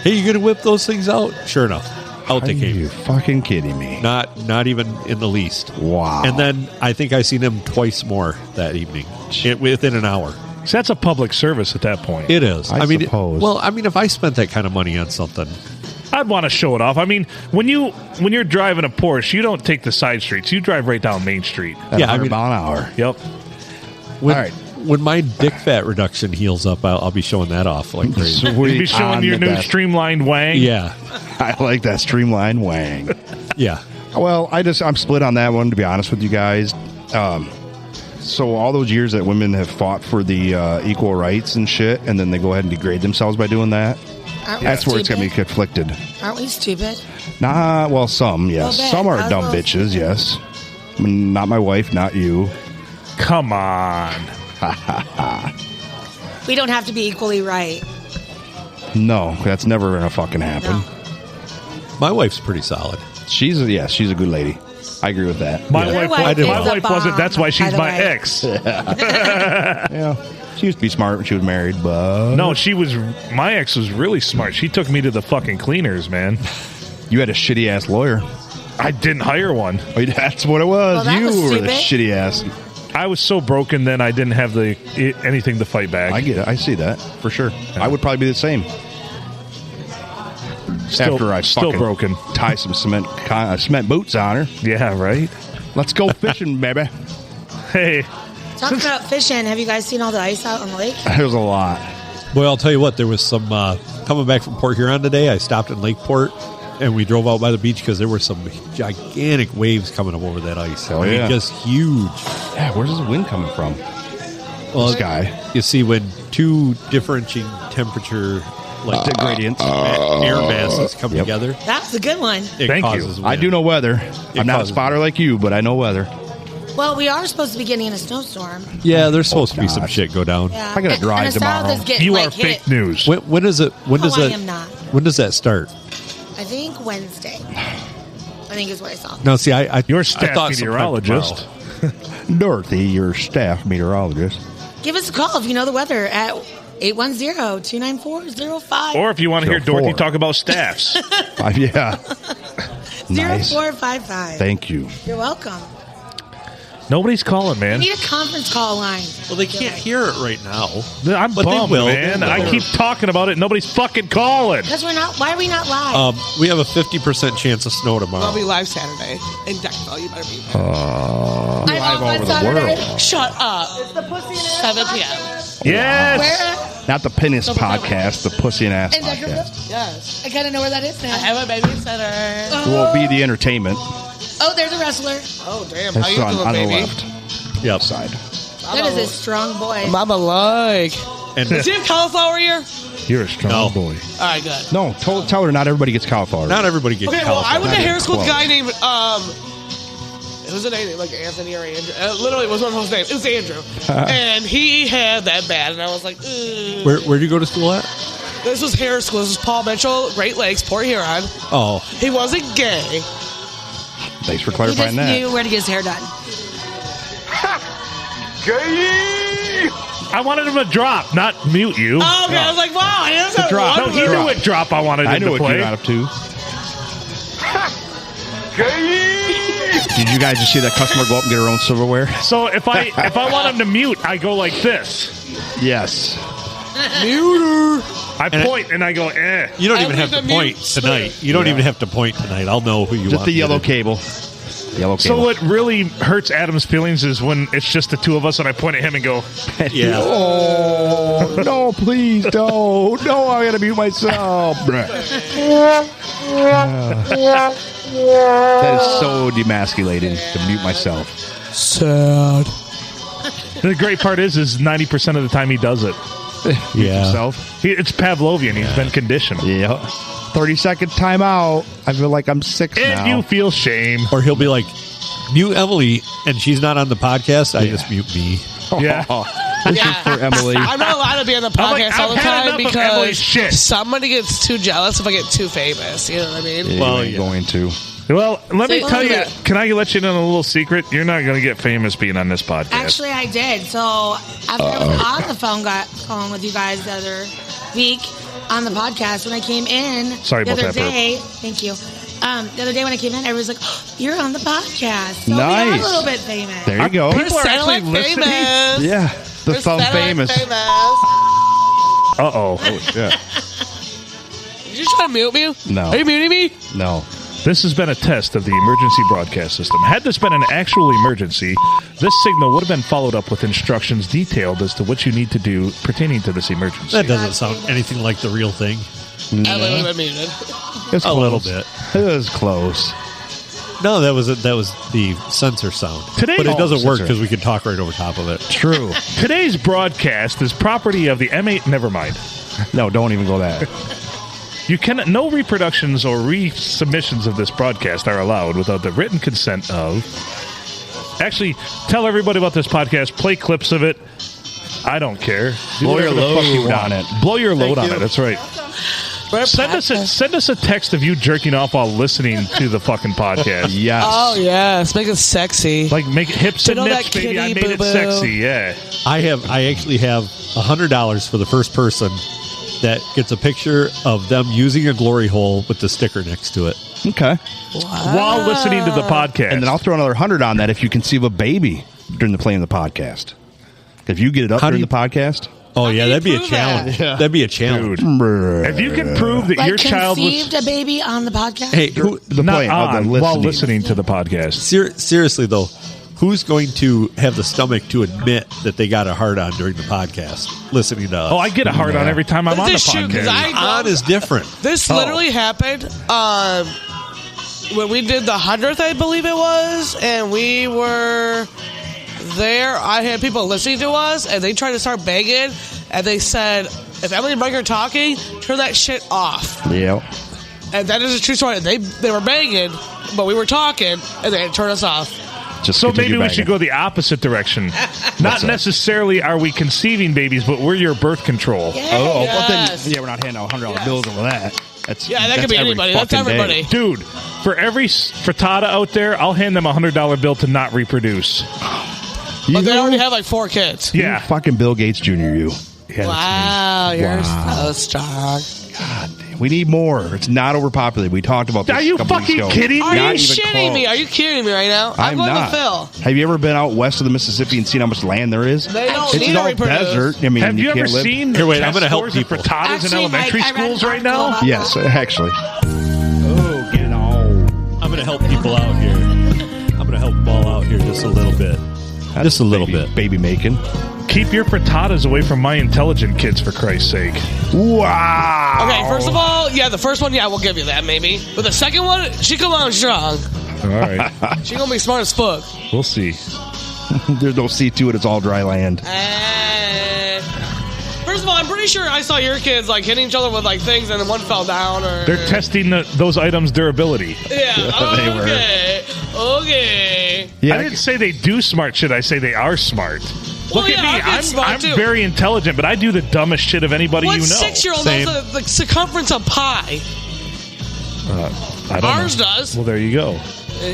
"Hey, you gonna whip those things out?" Sure enough, out Are they came. you fucking kidding me? Not even in the least. Wow. And then I think I seen him twice more that evening, within an hour. So that's a public service at that point. It is. I mean, suppose. well, I mean, if I spent that kind of money on something, I'd want to show it off. I mean, when you're driving a Porsche, you don't take the side streets. You drive right down Main Street. At Yeah, I 100 mean- mile an hour. Yep. when, All right. when my dick fat reduction heals up, I'll be showing that off like crazy. You'll be Sweet showing on your the new desk. streamlined wang. Yeah, I like that streamlined wang. yeah. Well, I'm split on that one, to be honest with you guys. So all those years that women have fought for the equal rights and shit, and then they go ahead and degrade themselves by doing that, Aren't we that's where it's going to be stupid? conflicted. Aren't we stupid? Nah, well, some, yes. Well, Some are bad. dumb Well, bitches, yes. Not my wife, not you. Come on. We don't have to be equally right. No, that's never going to fucking happen. No. My wife's pretty solid. She's a good lady. I agree with that. My Your wife, wife is my a wife wasn't. bomb, That's why by she's the my way. ex. Yeah. She used to be smart when she was married, but No, she was. My ex was really smart. She took me to the fucking cleaners, man. you had a shitty ass lawyer. I didn't hire one. Oh, that's what it was. Well, that you was were the stupid. shitty ass. I was so broken then I didn't have anything to fight back. I get it. I see that for sure. I would probably be the same. Still- After I still fucking broken. tie some cement boots on her. Yeah, right. Let's go fishing, baby. Hey, Talking about fishing, have you guys seen all the ice out on the lake? There's a lot. Boy, I'll tell you what. There was some coming back from Port Huron today. I stopped in Lakeport, and we drove out by the beach because there were some gigantic waves coming up over that ice. Oh, I mean, yeah. just huge. Yeah, where's this wind coming from? sky. You see, when two differentiating temperature, like The gradients. air masses come together, That's a good one. it Thank causes you. wind. I do know weather. I'm not a causes- spotter like you, but I know weather. Well, we are supposed to be getting a snowstorm. Yeah, there's supposed to be some gosh. shit go down. Yeah. I gotta drive and the south tomorrow. is getting, You like, are hit. fake news. When is it? When does I that? am not. When does that start? I think Wednesday. I think is what I saw. No, see, I Your I staff thought sometime meteorologist. tomorrow. Dorothy, your staff meteorologist. Give us a call if you know the weather at 810-294-05. Or if you want to hear 04. Dorothy talk about staffs. Yeah. Nice. 0455. Thank you. You're welcome. Nobody's calling, We man. need a conference call line. Well, they can't hear it right now. I'm But they bummed, will. man. They will. I keep talking about it. Nobody's fucking calling. Because we're not. Why are we not live? We have a 50% chance of snow tomorrow. I'll be live Saturday in Deckville. You better be there. I'm live on over the Saturday. world. Shut up. It's the pussy and 7 p.m. Yes. Where? Not the Penis podcast, the Pussy and Ass In Deckerville? podcast. Yes. I kind of know where that is now. I have a babysitter. Will be the entertainment. Oh, there's a wrestler. Oh, damn. How That's you on doing, the baby? left Yep. side. That is a strong boy. Mama like. And Does he have cauliflower ear? You're a strong No. boy. All right, good. No, tell her not everybody gets cauliflower. not everybody gets Okay, well, I went to Not hair school with a close. guy named, it was a name like Anthony or Andrew. Literally, it was one of those names. It was Andrew. And he had that bad, and I was like, ugh. Where'd you go to school at? This was hair school. This was Paul Mitchell, Great Lakes, Port Huron. Oh, He wasn't gay. Thanks for He clarifying just that. knew where to get his hair done. I wanted him to drop, not mute you. Oh, okay. I was like, wow. He doesn't drop. No, he knew what drop I wanted I him knew to what play. you're out of too. Did you guys just see that customer go up and get her own silverware? So if I want him to mute, I go like this. Yes. I point and I go, eh. you don't I even have leave to the point mute tonight. split. You don't even have to point tonight. I'll know who you Just want. the me yellow to- cable. Yellow So cable. what really hurts Adam's feelings is when it's just the two of us and I point at him and go, Yeah. Oh, no, please, no. No, I gotta mute myself. That is so demasculating to mute myself. Sad. the great part is 90% of the time he does it. Yeah. Yourself? It's Pavlovian. He's been conditioned. Yeah. 30-second timeout. I feel like I'm 6 And now. you feel shame. Or he'll be like, mute Emily, and she's not on the podcast. I just mute me. Yeah. This is for Emily. I'm not allowed to be on the I'm like, podcast all the I've had time enough of Emily's because shit. somebody gets too jealous if I get too famous. You know what I mean? Yeah, Well, you ain't yeah. going to. Well, let me So- tell you. Can I let you in on a little secret? You're not going to get famous being on this podcast. Actually, I did. So after I was on the phone with you guys the other week on the podcast, when I came in Sorry the about other that, day, thank you. The other day when I came in, everybody was like, oh, "You're on the podcast." So we are Nice. a little bit famous. There you go. People are Satellite actually listening. famous. Yeah. The We're thumb satellite famous. Uh-oh. Oh, shit. Did you try to mute me? No. Are you muting me? No. This has been a test of the emergency broadcast system. Had this been an actual emergency, this signal would have been followed up with instructions detailed as to what you need to do pertaining to this emergency. That doesn't sound anything like the real thing. I would have been muted. It's A close. little bit. It was close. No, that was the sensor sound. Today- but it Oh, doesn't work sensor. because we can talk right over top of it. True. Today's broadcast is property of the M8. Never mind. No, don't even go that. You cannot. No reproductions or resubmissions of this broadcast are allowed without the written consent of. Actually, tell everybody about this podcast. Play clips of it. I don't care. Do Blow your whatever the fuck you load want. on it. Blow your load Thank on you. it. That's right. Send us a text of you jerking off while listening to the fucking podcast. Yes. Oh, yes. Make it sexy. Like make it hips and You know nips, that baby. I kitty made it boo-boo? sexy. Yeah. I actually have $100 for the first person that gets a picture of them using a glory hole with the sticker next to it. Okay. While listening to the podcast. And then I'll throw another 100 on that if you conceive a baby during the playing of the podcast. If you get it up How do during you- the podcast. Oh, do yeah, you that'd be a prove challenge. that? That'd be a challenge. Dude, if you can prove that Like your child conceived was a baby on the podcast. Hey, who, The not playing of the on listening. while listening to the podcast. seriously, though, who's going to have the stomach to admit that they got a hard on during the podcast listening to us? Oh, I get a hard on every time I'm on the This shoot, 'cause podcast. on is different. This literally happened when we did the 100th, I believe it was, and we were there, I had people listening to us, and they tried to start begging, and they said, if Emily and Mike are talking, turn that shit off. Yeah. And that is a true story. They were begging, but we were talking, and they had to turn us off. Just So continue maybe we banging. should go the opposite direction. Not necessarily are we conceiving babies, but we're your birth control. Oh, well then, Yes. yeah, we're not handing out $100 bills over that. That's Yeah, that could be every anybody. That's fucking day. everybody. Dude, for every frittata out there, I'll hand them a $100 bill to not reproduce. But they already have like 4 kids. Yeah. Fucking Bill Gates Jr. You. Yeah, Wow, you're Wow. so strong. God, we need more. It's not overpopulated. We talked about this. Are you a couple weeks fucking ago. kidding Are me? Not you even shitting close. me? Are you kidding me right now? I'm going not. with Phil. Have you ever been out west of the Mississippi and seen how much land there is? They don't It's need to all reproduce. desert. I mean, Have you ever can't live. seen Here, wait, the I'm gonna help scores of people. frittatas in Actually, elementary Mike, I read schools an right article now? about Yes, actually. Oh, get it all. I'm going to help people out here. I'm going to help them all out here just a little bit. Just a little bit. Baby making. Keep your frittatas away from my intelligent kids, for Christ's sake. Wow. Okay, first of all, yeah, the first one, yeah, we'll give you that maybe. But the second one, she come on strong. All right. She gonna be smart as fuck. We'll see. There's no sea to it. It's all dry land. First of all, I'm pretty sure I saw your kids like hitting each other with like things, and then one fell down. Or They're testing those items' durability. Yeah. They were. Okay. Okay. Yeah. I didn't say they do smart shit. I say they are smart. Well, Look yeah, at our me. kid's smart, I'm too. very intelligent, but I do the dumbest shit of anybody What you know. 6-year-old Same. knows the circumference of pi? I don't Ours know. does. Well, there you go.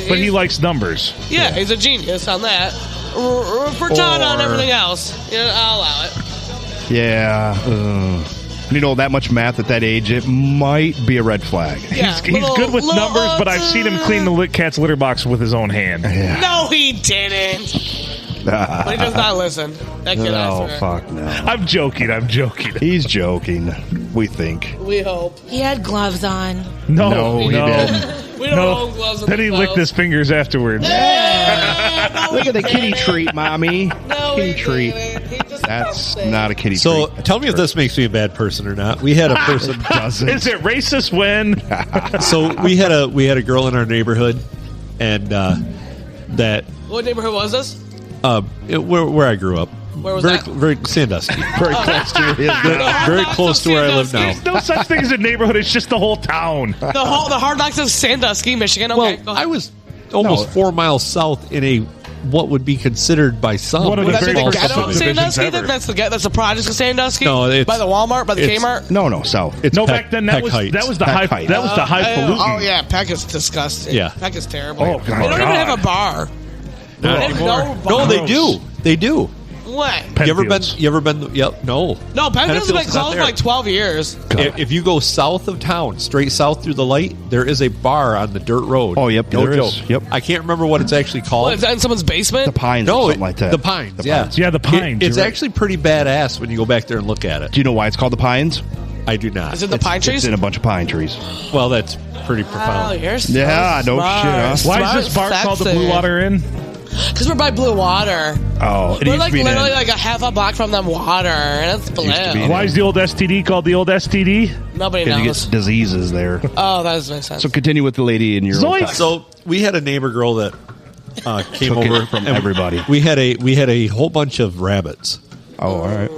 But he likes numbers. Yeah, he's a genius on that. Frittata and Or- everything else. Yeah, I'll allow it. Yeah. You know, that much math at that age, it might be a red flag. Yeah, He's good with numbers, but I've seen him clean the cat's litter box with his own hand. No, he didn't. But he does not listen. That kid, I Oh, swear. fuck no. I'm joking. He's joking, we think. We hope. He had gloves on. No, No, he didn't. We don't own gloves in Then he this licked house. his fingers afterwards. Look at the kitty treat, Mommy. No, kitty he treat. didn't. He just That's felt it. not a kitty So treat. tell me if this makes me a bad person or not. We had a person. doesn't. Is it racist when? So we had a girl in our neighborhood, and that What neighborhood was this? where I grew up. Where was very, that? Very Sandusky. Very close to his Very close to where I live now. There's no such thing as a neighborhood. It's just the whole town. The Hard Knocks of Sandusky, Michigan. Okay, Well, go ahead. I was almost 4 miles south in a what would be considered by some One of the That's very the first ghetto of subdivisions Sandusky. ever. That's the projects of Sandusky. No, it's- by the Walmart, by the it's- Kmart. No, south. It's No, Peck- back then Peck that Heights. was the Peck high Heights. that was the highfalutin. Oh yeah, Peck is disgusting. Yeah. Peck is terrible. Oh, they my don't even God. have a bar. Not They have anymore. no No, bar. they do. They do. What? You ever been? Penfield's. You ever been? Yep. No. No, Penfield's been Penfield's not closed for there. like 12 years. If you go south of town, straight south through the light, there is a bar on the dirt road. Oh, yep, No there joke. is. Yep. I can't remember what it's actually called. What, is that in someone's basement? The Pines No, or something like that. The Pines. The yeah, Pines. Yeah, the Pines, It's you're right. actually pretty badass when you go back there and look at it. Do you know why it's called the Pines? I do not. Is it the pine trees? It's in a bunch of pine trees. Well, that's pretty Oh, profound. you're so Yeah, no smart. shit, huh? Why Smart, is this bar called the sexy. Blue Water Inn? Because we're by Blue Water. Oh, it We're used like to be literally an like a half a block from them water, and it's used to be blue. an- Why is the old STD called the old STD? Nobody because you knows. get diseases there. Oh, that doesn't make sense. So continue with the lady in your Zoinks. old So we had a neighbor girl that came Took it over from and everybody. We had a whole bunch of rabbits. Oh, all right.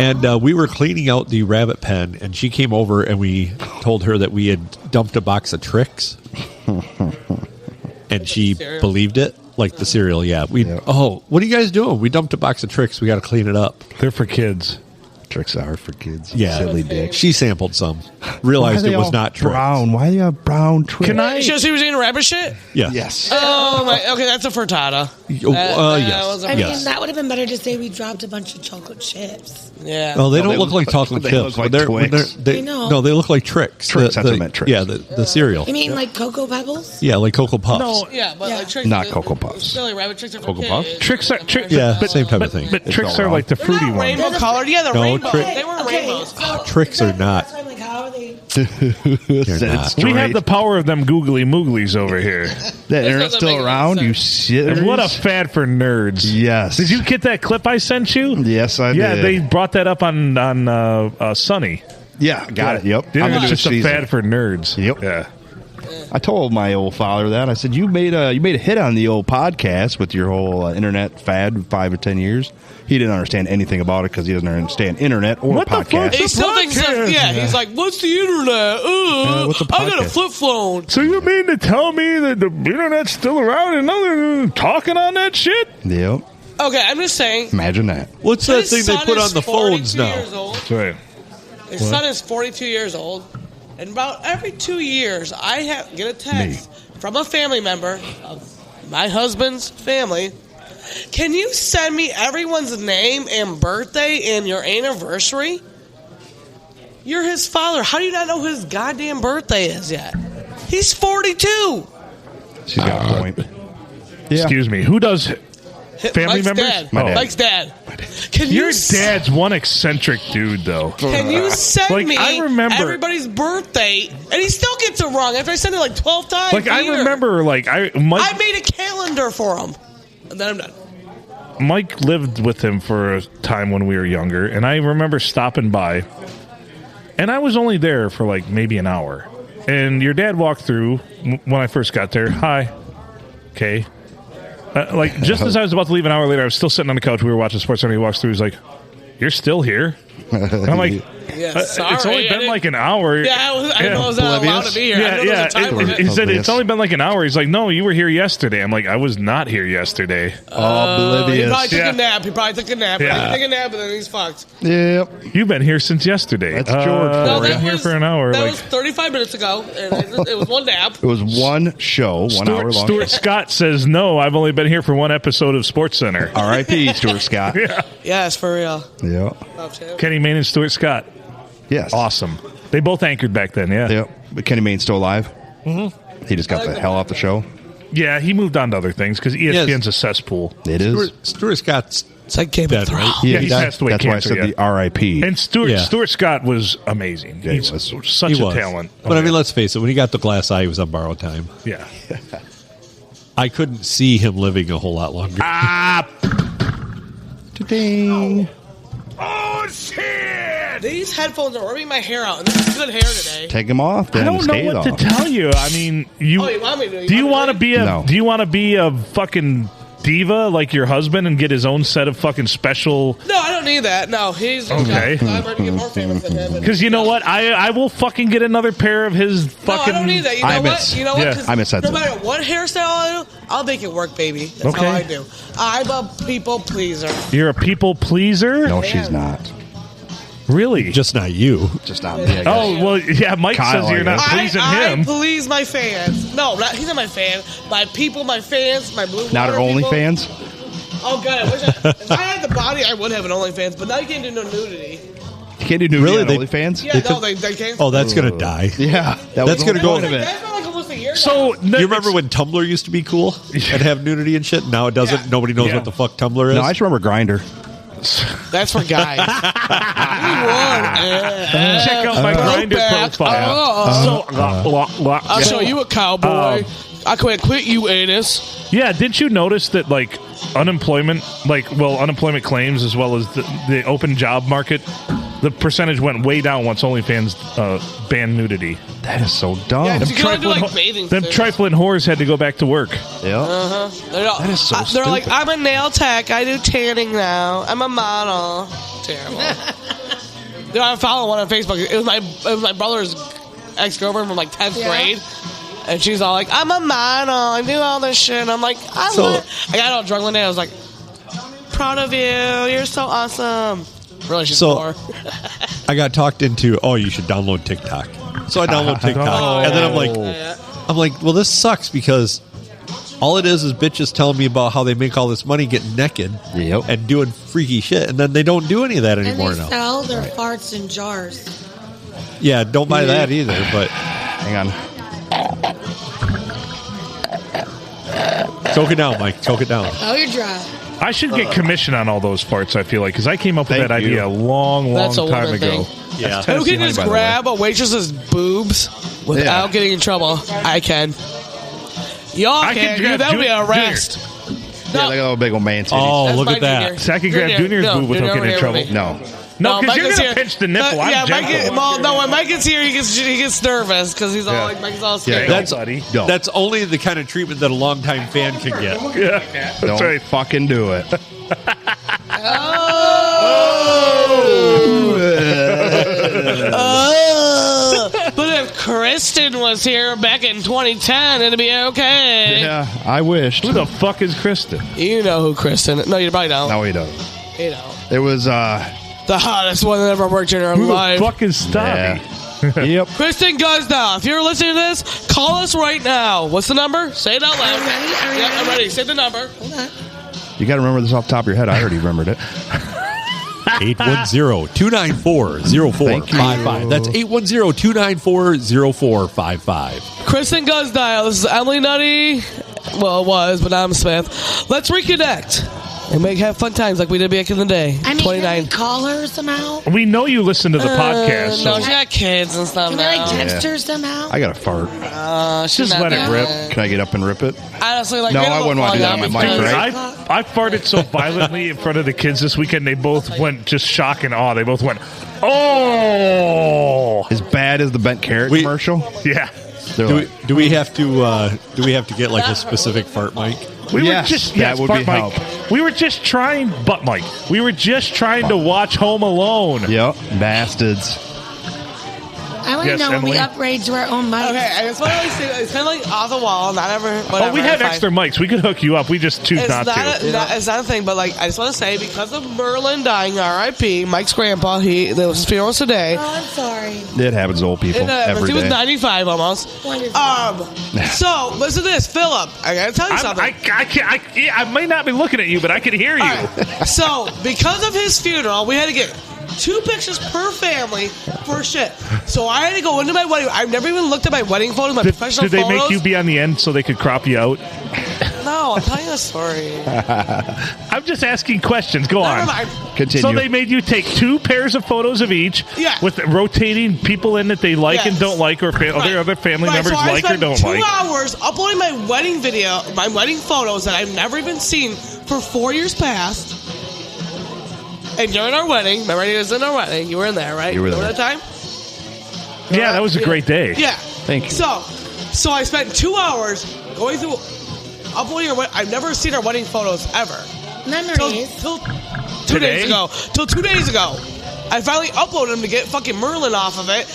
And we were cleaning out the rabbit pen, and she came over, and we told her that we had dumped a box of Tricks, and she Cereal? believed it, like the cereal. Yeah, Oh, what are you guys doing? We dumped a box of Tricks. We got to clean it up. They're for kids. Tricks are for kids. You Yeah, silly dick. she sampled some, Why are realized they it was all not Tricks. brown. Why do you have brown Tricks? Can I? She was eating rabbit shit? Yeah. Yes. Oh, my. Okay, that's a frittata. Yes. was a- I Yes. mean, that would have been better to say we dropped a bunch of chocolate chips. Yeah. Well, they No, don't they look like look- chocolate they chips. look like When Twix. they- I know. No, they look like Tricks. Tricks, that's what I meant, Tricks. Yeah, the cereal. You mean like Cocoa Pebbles? Yeah, like Cocoa Puffs. No, Yeah, but Yeah. like tricks. Not Cocoa Puffs. Silly rabbit tricks are for Cocoa kids. Puffs? Tricks are Yeah, same type of thing. But It's tricks all are wrong. like the They're fruity not ones. rainbow colored. Yeah, they're No, rainbow. trick- They were rainbows. Tricks are not. I'm like, how are they? Said it not. straight. We have the power of them googly mooglies over here. The internet's doesn't still make any around, you sense. shit. And what a fad for nerds. Yes. Did you get that clip I sent you? Yes, I Yeah, did. they brought that up on Sunny. Yeah, got it. Yep. The I'm internet's into just a season. fad for nerds. Yep. Yeah. I told my old father that. I said, you made a hit on the old podcast with your whole internet fad 5 or 10 years. He didn't understand anything about it because he doesn't understand internet or What the fuck? podcast. He still thinks, he's like, what's the internet? what's a I got a podcast? flip phone. So you mean to tell me that the internet's still around and they're talking on that shit? Yep. Okay, I'm just saying. Imagine that. What's that His thing they son put is on the phones 42 now? years old. That's right. His son is 42 years old, and about every 2 years, I get a text from a family member of my husband's family. Can you send me everyone's name and birthday and your anniversary? You're his father. How do you not know who his goddamn birthday is yet? He's 42. She's got a point. Yeah. Excuse me. Who does family Mike's members? Dad. My dad. Mike's dad. Can Your you dad's one eccentric dude, though. Can you send Like, me I remember- everybody's birthday? And he still gets it wrong after I send it like 12 times. Like, a I year. remember, like, I Mike made a calendar for him. And then I'm done. Mike lived with him for a time when we were younger, and I remember stopping by, and I was only there for, like, maybe an hour. And your dad walked through when I first got there. Hi. Okay. Like, just as I was about to leave an hour later, I was still sitting on the couch. We were watching Sports Center. He walks through. He's like, "You're still here?" And I'm like, Yeah, sorry. "It's only I been didn't- like an hour." Yeah, I know I was not allowed to be here. I Yeah, know there's yeah. a time limit. He said Oblivious. it's only been like an hour. He's like, "No, you were here yesterday." I'm like, "I was not here yesterday." He Oblivious. probably took Yeah. a nap. He probably took a nap. Yeah. He took a nap, and then he's fucked. Yep. You've been here since yesterday. That's George for I've you. been here for an hour. That Like, was 35 minutes ago, and it was one nap. It was one show, 1 hour long. Stuart Scott says, "No, I've only been here for one episode of Sports Center." R.I.P. Stuart Scott. Yeah. Yes, for real. Yep. Oh, shit. Kenny Mayne and Stuart Scott. Yes. Awesome. They both anchored back then, yeah. Yep. But Kenny Mayne's still alive. Mm-hmm. He just got the hell off the show. Yeah, he moved on to other things because ESPN's a cesspool. It is. Stuart Scott's It's like Game of dead, Thrones. right? Yeah, he he died. passed away That's why I cancer, said yeah. the R.I.P. And Stuart Yeah. Stuart Scott was amazing. Yeah, he He's was. such he a was. talent. But I mean, let's face it. When he got the glass eye, he was on borrowed time. yeah. I couldn't see him living a whole lot longer. Ding. Oh shit! These headphones are ripping my hair out, and this is good hair today. Take him off. I Then don't know skate what off. to tell you. I mean, you. Oh, you want me to? Do you want to be a? No. Do you want to be a fucking diva like your husband and get his own set of fucking special? No, I don't need that. No, he's Okay. I'm ready to get more famous than him. Because you know what, I will fucking get another pair of his No, fucking. I don't need that. You know I'm what? ins- You know what? yeah, 'Cause I'm insensitive. No matter what hairstyle I do, I'll make it work, baby. That's Okay. how I do. I'm a people pleaser. You're a people pleaser. No, she's not. Really? Just not you. Just not me. I guess. Oh well, yeah. Mike Kyle, says you're I not guess. pleasing I him. please my fans. No, he's not my fan. My people, my fans, my blue. Not her water people. OnlyFans. Oh god, I wish if I had the body, I would have an OnlyFans. But now you can't do no nudity. You can't do nudity Really? on They- OnlyFans. Yeah, no, they can't. Oh, that's gonna die. Yeah, that was That's the gonna whole go- point of it. That's been like almost a year. So now. You remember when Tumblr used to be cool and have nudity and shit? Now it doesn't. Yeah. Nobody knows Yeah. what the fuck Tumblr is. No, I just remember Grindr. That's for guys. Check out my Grindr back. profile. I'll show you a cowboy. I can't quit you, anus. Yeah, didn't you notice that like unemployment claims as well as the open job market, the percentage went way down once OnlyFans banned nudity. That is so dumb. Yeah, Them you can only do trifling, like bathing them suits. trifling whores had to go back to work. Yeah. That is so They're like, stupid. I'm a nail tech. I do tanning now. I'm a model. Terrible. Dude, I follow one on Facebook. It was my brother's ex-girlfriend from like 10th grade. And she's all like, I'm a model. I do all this shit. And I'm like, I got all drunk one day. I was like, proud of you. You're so awesome. Really, she's poor. I got talked into. Oh, you should download TikTok. So I download TikTok, and then I'm like, well, this sucks because all it is bitches telling me about how they make all this money getting naked Yep. and doing freaky shit, and then they don't do any of that And anymore they now. sell their farts in jars. Yeah, don't buy that either. But Hang on. choke it down, Mike. Choke it down. Oh, you're dry. I should get commission on all those farts, I feel like, because I came up with Thank that you. idea a long That's a time woman ago. thing. Yeah. Who Tennessee can honey, just by the grab a waitress's boobs without getting in trouble? I can. Y'all I can. can grab That would be an Junior. arrest. Yeah, like a little big old man titties. Oh, That's look my at that. junior. So I can grab Junior's boob without Junior getting in over trouble. here with me. No. No, because Mike you're is going to here. pinch the nipple. Yeah, I'm Mike. gentle. Well, when Mike gets here, he gets nervous because he's all like, Mike's all scared. That's buddy. Don't. That's only the kind of treatment that a longtime fan can get. Yeah, that's Don't right. fucking do it. But if Kristen was here back in 2010, it'd be okay. Yeah, I wished. Who the fuck is Kristen? You know who Kristen? No, you probably don't. No, he doesn't. You know, It was, the hottest one that ever worked in her Who life. the fuck is Stabby? yep. Kristen Guzdow, if you're listening to this, call us right now. What's the number? Say it out loud. Are you ready? Are you Yeah, ready? I'm ready. Say the number. Hold on. You got to remember this off the top of your head. I already remembered it. 810-294-0455. That's 810-294-0455. Kristen Guzdow. This is Emily Nutty. Well, it was, but I'm Smith. Let's reconnect and have fun times like we did back in the day. I mean, 29. can we call her somehow? We know you listen to the podcast, No, so she got kids and stuff Can we now. like text her somehow? I got a fart. She's just not let it that rip. bad. Can I get up and rip it? Honestly, like No, you're I gonna wouldn't want to do that fall on my down mic, because- right? I farted so violently in front of the kids this weekend. They both went just shock and awe. They both went, "Oh, As bad as the bent carrot We- commercial? yeah." They're like, Do we have to get like a specific fart mic? We Yes, were just that would fart be mic. help. We were just trying, butt mic. We were just trying to watch Home Alone. yep, bastards. I want to Yes, know when we Emily? upgrade to our own mic. Okay, I just want to say it's kind of like off the wall, not ever. Whatever, Oh, we have fine. extra mics. We could hook you up. We just choose It's not to. it's not a thing, but like I just want to say because of Merlin dying, R.I.P. Mike's grandpa, there was his funeral today. Oh, I'm sorry. It happens to old people every He was day. 95 almost. Wonderful. So listen to this, Philip. I gotta tell you something. I might not be looking at you, but I can hear you. All right. So because of his funeral, we had to get 2 pictures per family for shit. So I had to go into my wedding. I've never even looked at my wedding photos, my professional Did they photos. make you be on the end so they could crop you out? No, I'm telling you a story. I'm just asking questions. Go Never on. mind. Continue. So they made you take 2 pairs of photos of each, Yeah. with rotating people in that they like and Yes. don't like, or other family members so I like or spent don't 2 like. hours uploading my wedding video, my wedding photos that I've never even seen for 4 years past. And during our wedding, remember it was in our wedding. You were in there, right? You were there. that time? Yeah, that was a great day. Yeah. Thank you. So I spent 2 hours going through uploading our wedding. I've never seen our wedding photos ever. Memories. Till 2 Today? days ago. Till 2 days ago. I finally uploaded them to get fucking Merlin off of it.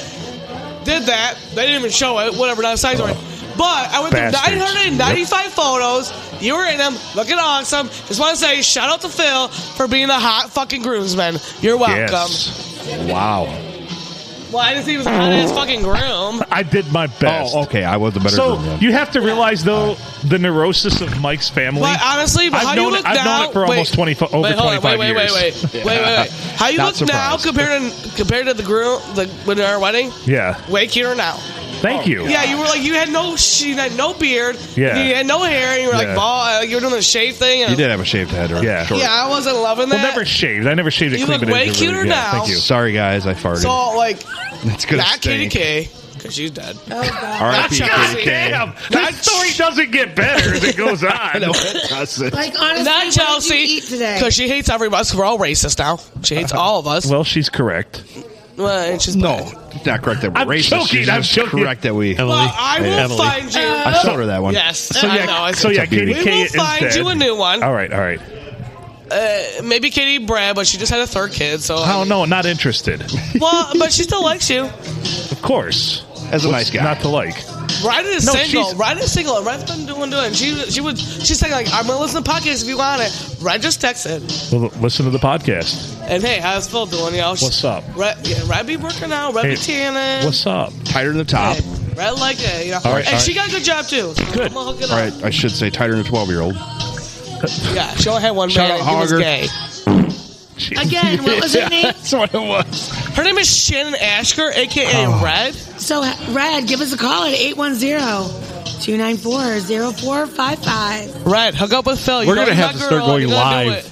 Did that. They didn't even show it. Whatever, not a size or anything. But I went through Bastards. 995 photos. You were in them, looking awesome. Just want to say shout out to Phil for being a hot fucking groomsman. You're welcome. Yes. Wow. Well, I didn't see he was a hot ass fucking groom. I did my best. Oh, okay. I was the better So groom then. you have to realize, though, the neurosis of Mike's family. But honestly, I've how do you known look I've now? known it for almost 25 hold on, 25 wait, years. Wait. How you Not look now surprised. compared to the groom, when our wedding? Yeah. Way cuter now. Thank you. Yeah, you were like you had no beard. Yeah. You had no hair. And you were like Yeah. bald. You were doing the shave thing. And You did have a shaved head. Or Yeah. short. Yeah, I wasn't loving that. Well, never shaved. I never shaved it You clean. look but way it was cuter yeah, now. Thank you. Sorry, guys. I farted. So like, It's gonna not Katie stink. K, because she's dead. Oh, God. R.I.P. Not Katie Chelsea. K. Damn, this story doesn't get better as it goes on. I know it doesn't. Like, honestly, Not what did you Chelsea, eat today? because she hates everybody. We're all racist now. She hates all of us. Well, she's correct. And she's No, it's not correct that we're I'm racist. joking, She's I'm just joking. correct that we. Emily. Well, I will Emily. find you. I showed her that one. Yes, So I yeah, know. so yeah, Katie we K will is find dead. you a new one. All right. Maybe Katie Brad, but she just had a 3rd kid. So Oh no, not interested. well, but she still likes you. Of course, As a nice guy. not to like. Ryan is No, single. she's- Ryan is single. And Ryan's been doing. And she's saying like, I'm gonna listen to the podcast if you want it. Ryan just texted. Well, listen to the podcast. And hey, how's Phil doing, y'all? What's up? Red be working out. Red be tanning. What's up? Tighter than the top. Hey, Red like it, you know. All right, and all she right. got a good job too. So Good. I'm gonna hook it All up. right, I should say tighter than a 12-year-old. Yeah, she only had one Shout man. out He was Hogger. gay. Again, what was her name? That's what it was. Her name is Shannon Ashker, aka Red. So, Red, give us a call at 810-294-0455. Red, hook up with Phil. We're going to have to start going live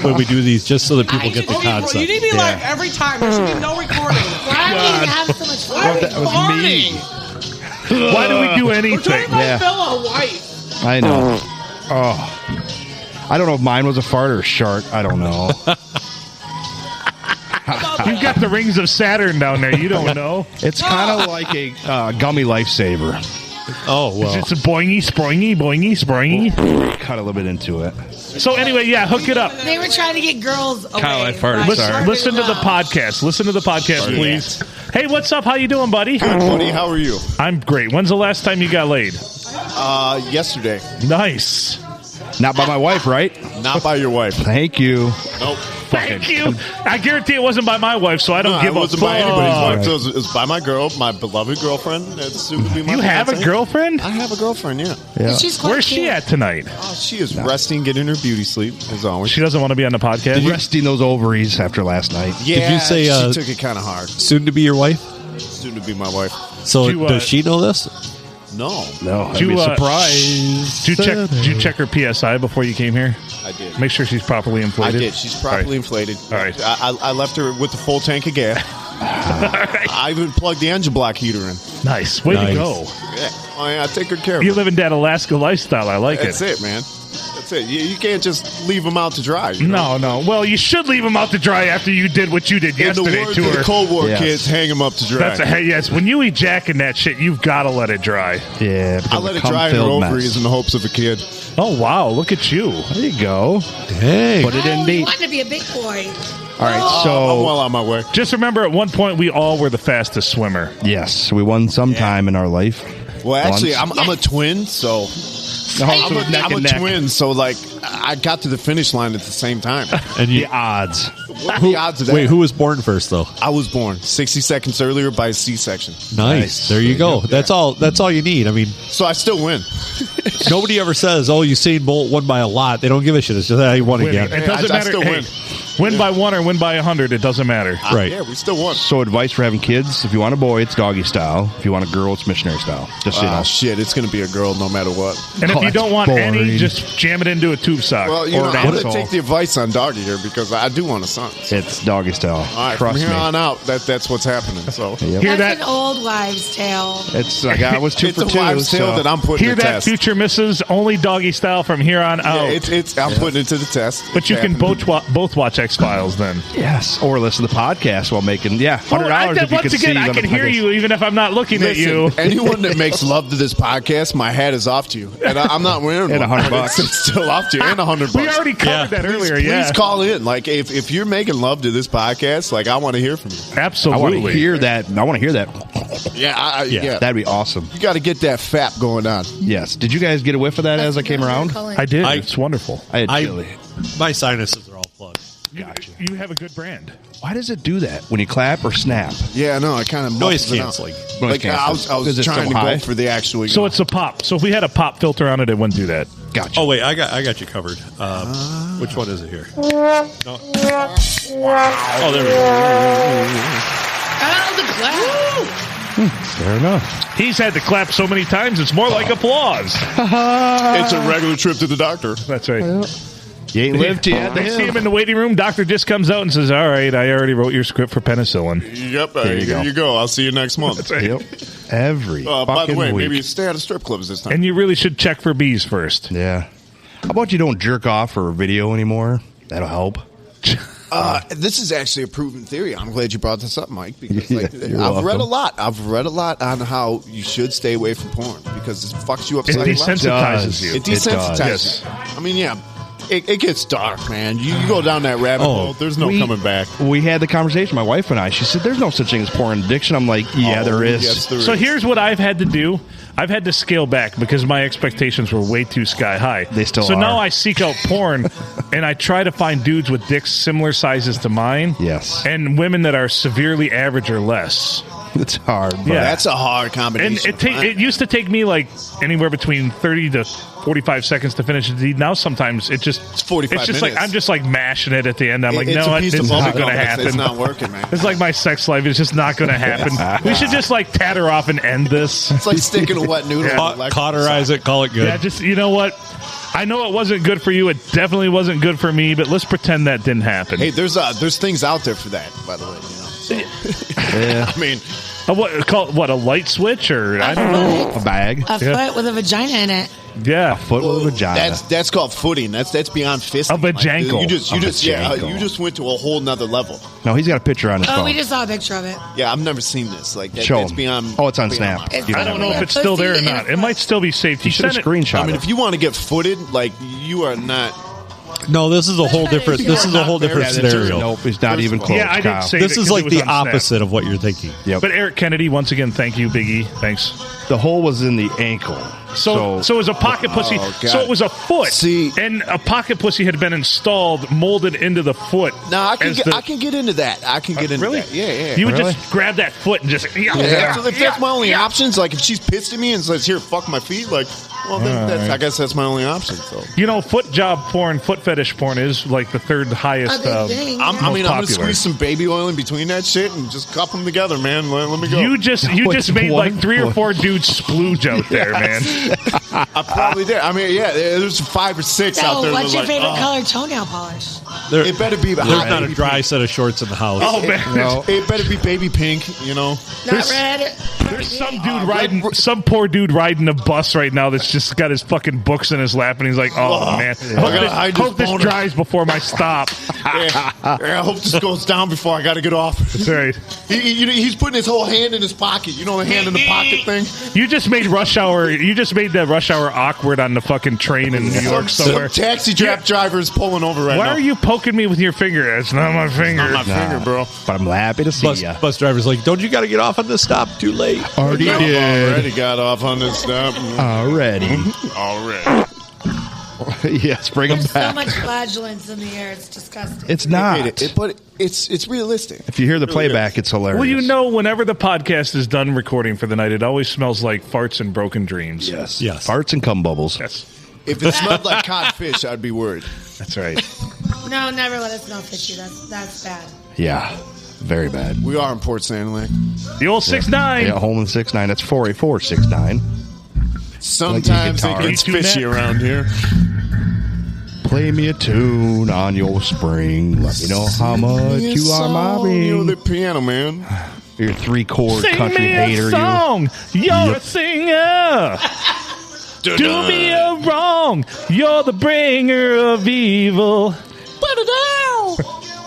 when we do these, just so that people get the You concept. need me live every time. There should be no recording. Why are we having so much Why fun? are we that was farting? Why do we do We're anything? talking about Yeah. Phil, a wife. I know. Oh. I don't know if mine was a fart or a shark. I don't know. How about You've got the rings of Saturn down there. You don't know. It's kind of like a gummy lifesaver. Oh, well. It's a boingy, springy, boingy, springy. Cut a little bit into it. So anyway, yeah, hook it up. They were trying to get girls away. Kyle, I farted. by Sorry. Listen to the wow. podcast. Listen to the podcast, please. Hey, what's up? How you doing, buddy? Good, buddy. How are you? I'm great. When's the last time you got laid? Yesterday. Nice. Not by my wife, right? Not by your wife. Thank you. Nope. Thank you. I guarantee it wasn't by my wife, so I don't No, give it a wasn't fuck. by anybody's wife. So it was by my girl, my beloved girlfriend. That's soon to be my You have a fiancée. girlfriend? I have a girlfriend, yeah. Yeah. She's quite Where's she cute. at tonight? Oh, she is resting, getting her beauty sleep, as always. She doesn't want to be on the podcast. Resting those ovaries after last night. Yeah, Did you say, she took it kind of hard. Soon to be your wife? Soon to be my wife. So Did you, does she know this? No, No, Did you, surprise. Did you check her PSI before you came here? I did. Make sure she's properly I inflated. did. She's properly inflated. All right. I left her with a full tank of gas. I even plugged the engine block heater in. Nice. Way to Nice. go. Yeah. Oh, yeah, I take good care of You're her. living that Alaska lifestyle. I like That's it, man. That's it. You can't just leave them out to dry. You know? No. Well, you should leave them out to dry after you did what you did In the yesterday words to of the her. Cold War Yes. kids, hang them up to dry. Yes. When you eat Jack and that shit, you've got to let it dry. Yeah, I let it dry in her ovaries in the hopes of a kid. Oh wow! Look at you. There you go. Hey. Put it in Oh, you deep. want to be a big boy. All right, I'm so well on my way. Just remember, at one point, we all were the fastest swimmer. yes, we won some time in our life. Well, actually, Once. I'm a twin, so I'm a twin. So like, I got to the finish line at the same time. And The you, odds. What are the odds of that? wait, who was born first, though? I was born 60 seconds earlier by a C-section, Nice. There you go. That's all. That's all you need. I mean, so I still win. nobody ever says, "Oh, Usain Bolt won by a lot." They don't give a shit. It's just that he won Win. again. It doesn't I matter. still win. Win by 1 or win by 100, it doesn't matter. Right. Yeah, we still won. So advice for having kids: if you want a boy, it's doggy style. If you want a girl, it's missionary style. Just so you know. Shit, it's gonna be a girl no matter what. And if Oh, you don't that's want any, boring. just jam it into a tube sock. Well, you or know, an I'm gonna asshole. take the advice on Doggy here because I do want a son. So, It's doggy style. all right, Trust from here me. on out, that's what's happening. So Yep. Hear That's that? an old wives' tale. It's like I was two it's for a two. wives' tale so- that I'm putting Hear to that, test. future misses? Only doggy style from here on out. Yeah, it's I'm putting it to the test. But you can both watch X Files then. Yes, or listen to the podcast while making $100 if you once could again, see I on the can hear podcast. you even if I'm not looking at you. Listen, anyone that makes love to this podcast, my hat is off to you, and I'm not wearing And one. $100. It's still off to you, and $100. We already covered that earlier. Please Yeah, call in. Like if you're making love to this podcast, like I want to hear from you. I want to absolutely. hear that. I want to hear that. Yeah, yeah. That'd be awesome. You got to get that fap going on. Yes. Did you guys get a whiff of that as I came around? I did. It's wonderful. I had chili. My sinuses are all plugged. You have a good brand. Why does it do that when you clap or snap? Yeah, no, I kind of Noise canceling. Like I was Because it's trying so to high. go for the actual. So it's a pop. So if we had a pop filter on it, it wouldn't do that. Gotcha. Oh wait, I got you covered. Which one is it here? No. Oh, there we go. Fair enough. He's had to clap so many times, it's more like applause. it's a regular trip to the doctor. That's right. You ain't lived yet. They see him in the waiting room. Doctor just comes out and says, "All right, I already wrote your script for penicillin." Yep, There you here go. you go. I'll see you next month. Yep. Every By the fucking way, week. maybe stay out of strip clubs this time. And you really should check for bees first. Yeah. How about you don't jerk off for a video anymore? That'll help. This is actually a proven theory. I'm glad you brought this up, Mike, because like, You're I've read welcome. a lot. I've read a lot on how you should stay away from porn because it fucks you up. It psychologically. desensitizes you. It desensitizes. Yes. you. I mean, yeah, it gets dark, man. You go down that rabbit hole. There's no coming back. We had the conversation, my wife and I. She said, "There's no such thing as porn addiction." I'm like, "Yeah, Oh, there is." Yes, there So is. here's what I've had to do. I've had to scale back because my expectations were way too sky high. They still So are. now I seek out porn and I try to find dudes with dicks similar sizes to mine. Yes. And women that are severely average or less. It's hard. But Yeah. That's a hard And combination. it used to take me like anywhere between 30 to 45 seconds to finish a deed. Now sometimes it's 45 It's just minutes. like I'm just like mashing it at the end. I'm like, it's no, a piece it's of not bubble going to gum. happen. It's not working, man. It's like my sex life is just not going to happen. We should just like tat her off and end this. It's like sticking a wet noodle. in Ca- electric Cauterize socket. it, call it good. Yeah, just you know what? I know it wasn't good for you. It definitely wasn't good for me. But let's pretend that didn't happen. Hey, there's things out there for that, by the way. You know? So, yeah. I mean, What, a light switch or I don't know. A bag. A foot with a vagina in it. Yeah. A foot with a vagina. That's called footing. That's beyond fisting. A vajankle. You just went to a whole nother level. No, he's got a picture on his Oh, phone. we just saw a picture of it. Yeah, I've never seen this. Like Show that's him. beyond. Oh, it's on beyond Snap. my- It's I don't know if a it's still there or pussy not. and a It might still be saved. You should have screenshot I mean, it. if you want to get footed, like you are not. No, this is a whole different. This is a whole different Yeah, that's- scenario. Nope, it's not First even of all. close. Yeah, I did Kyle. say This that is 'cause like it was the on Snap. opposite of what you're thinking. Yep. But Eric Kennedy, once again, thank you, Biggie. Thanks. The hole was in the ankle. So it was a pocket pussy. God. So it was a foot. See- and a pocket pussy had been installed, molded into the foot. No, I as can get into that. I can get into really? that. Yeah. You would Really? just grab that foot and just. If that's my only options, like if she's pissed at me and says, "Here, fuck my feet," like, well, then I guess that's my only option. So You know, foot job porn, foot fetish porn is like the third highest. A big thing. I'm gonna popular. squeeze some baby oil in between that shit and just cup them together, man. Let me go. You just made like 3 or 4 dudes splooge out there, man. I probably did. I mean, yeah, there's 5 or 6 out So, there. what's your that are like, favorite color toenail polish? There, It better be. there's not a dry set of shorts in the house. Oh man, No. It better be baby pink. You know. Not red. there's some poor dude riding a bus right now that's just got his fucking books in his lap and he's like, oh man, gotta hide this hope this boner. dries before my stop. Yeah, I hope this goes down before I got to get off. That's right. He's putting his whole hand in his pocket. You know the hand in the pocket thing. You just made rush hour. You just made that rush hour awkward on the fucking train in New York somewhere. Some taxi driver is pulling over right Why now. are you poking me with your finger? It's not my finger. Not my finger, bro. But I'm happy to see ya. Bus driver's like, don't you got to get off on this stop? Too late. Already did. Already got off on this stop. Already. Already. Yes, bring them There's so back. much flagellance in the air. It's disgusting. It's not. But it's realistic. If you hear the Really playback, it's hilarious. Well, you know, whenever the podcast is done recording for the night, it always smells like farts and broken dreams. Yes. Yes. Farts and cum bubbles. Yes, If it smelled like codfish, I'd be worried. that's right. No, never let it smell fishy. That's bad. Yeah. Very bad. We are in Port Stanley. The old 6'9". Yeah, Holman 6'9". That's 48469. Sometimes Like it your gets guitar. fishy around here. Play me a tune on your spring. Let me know how much you are my You know being. the piano, man. You're 3-chord Sing country me a hater. song. You're a Yep. singer. Do me a wrong. You're the bringer of evil.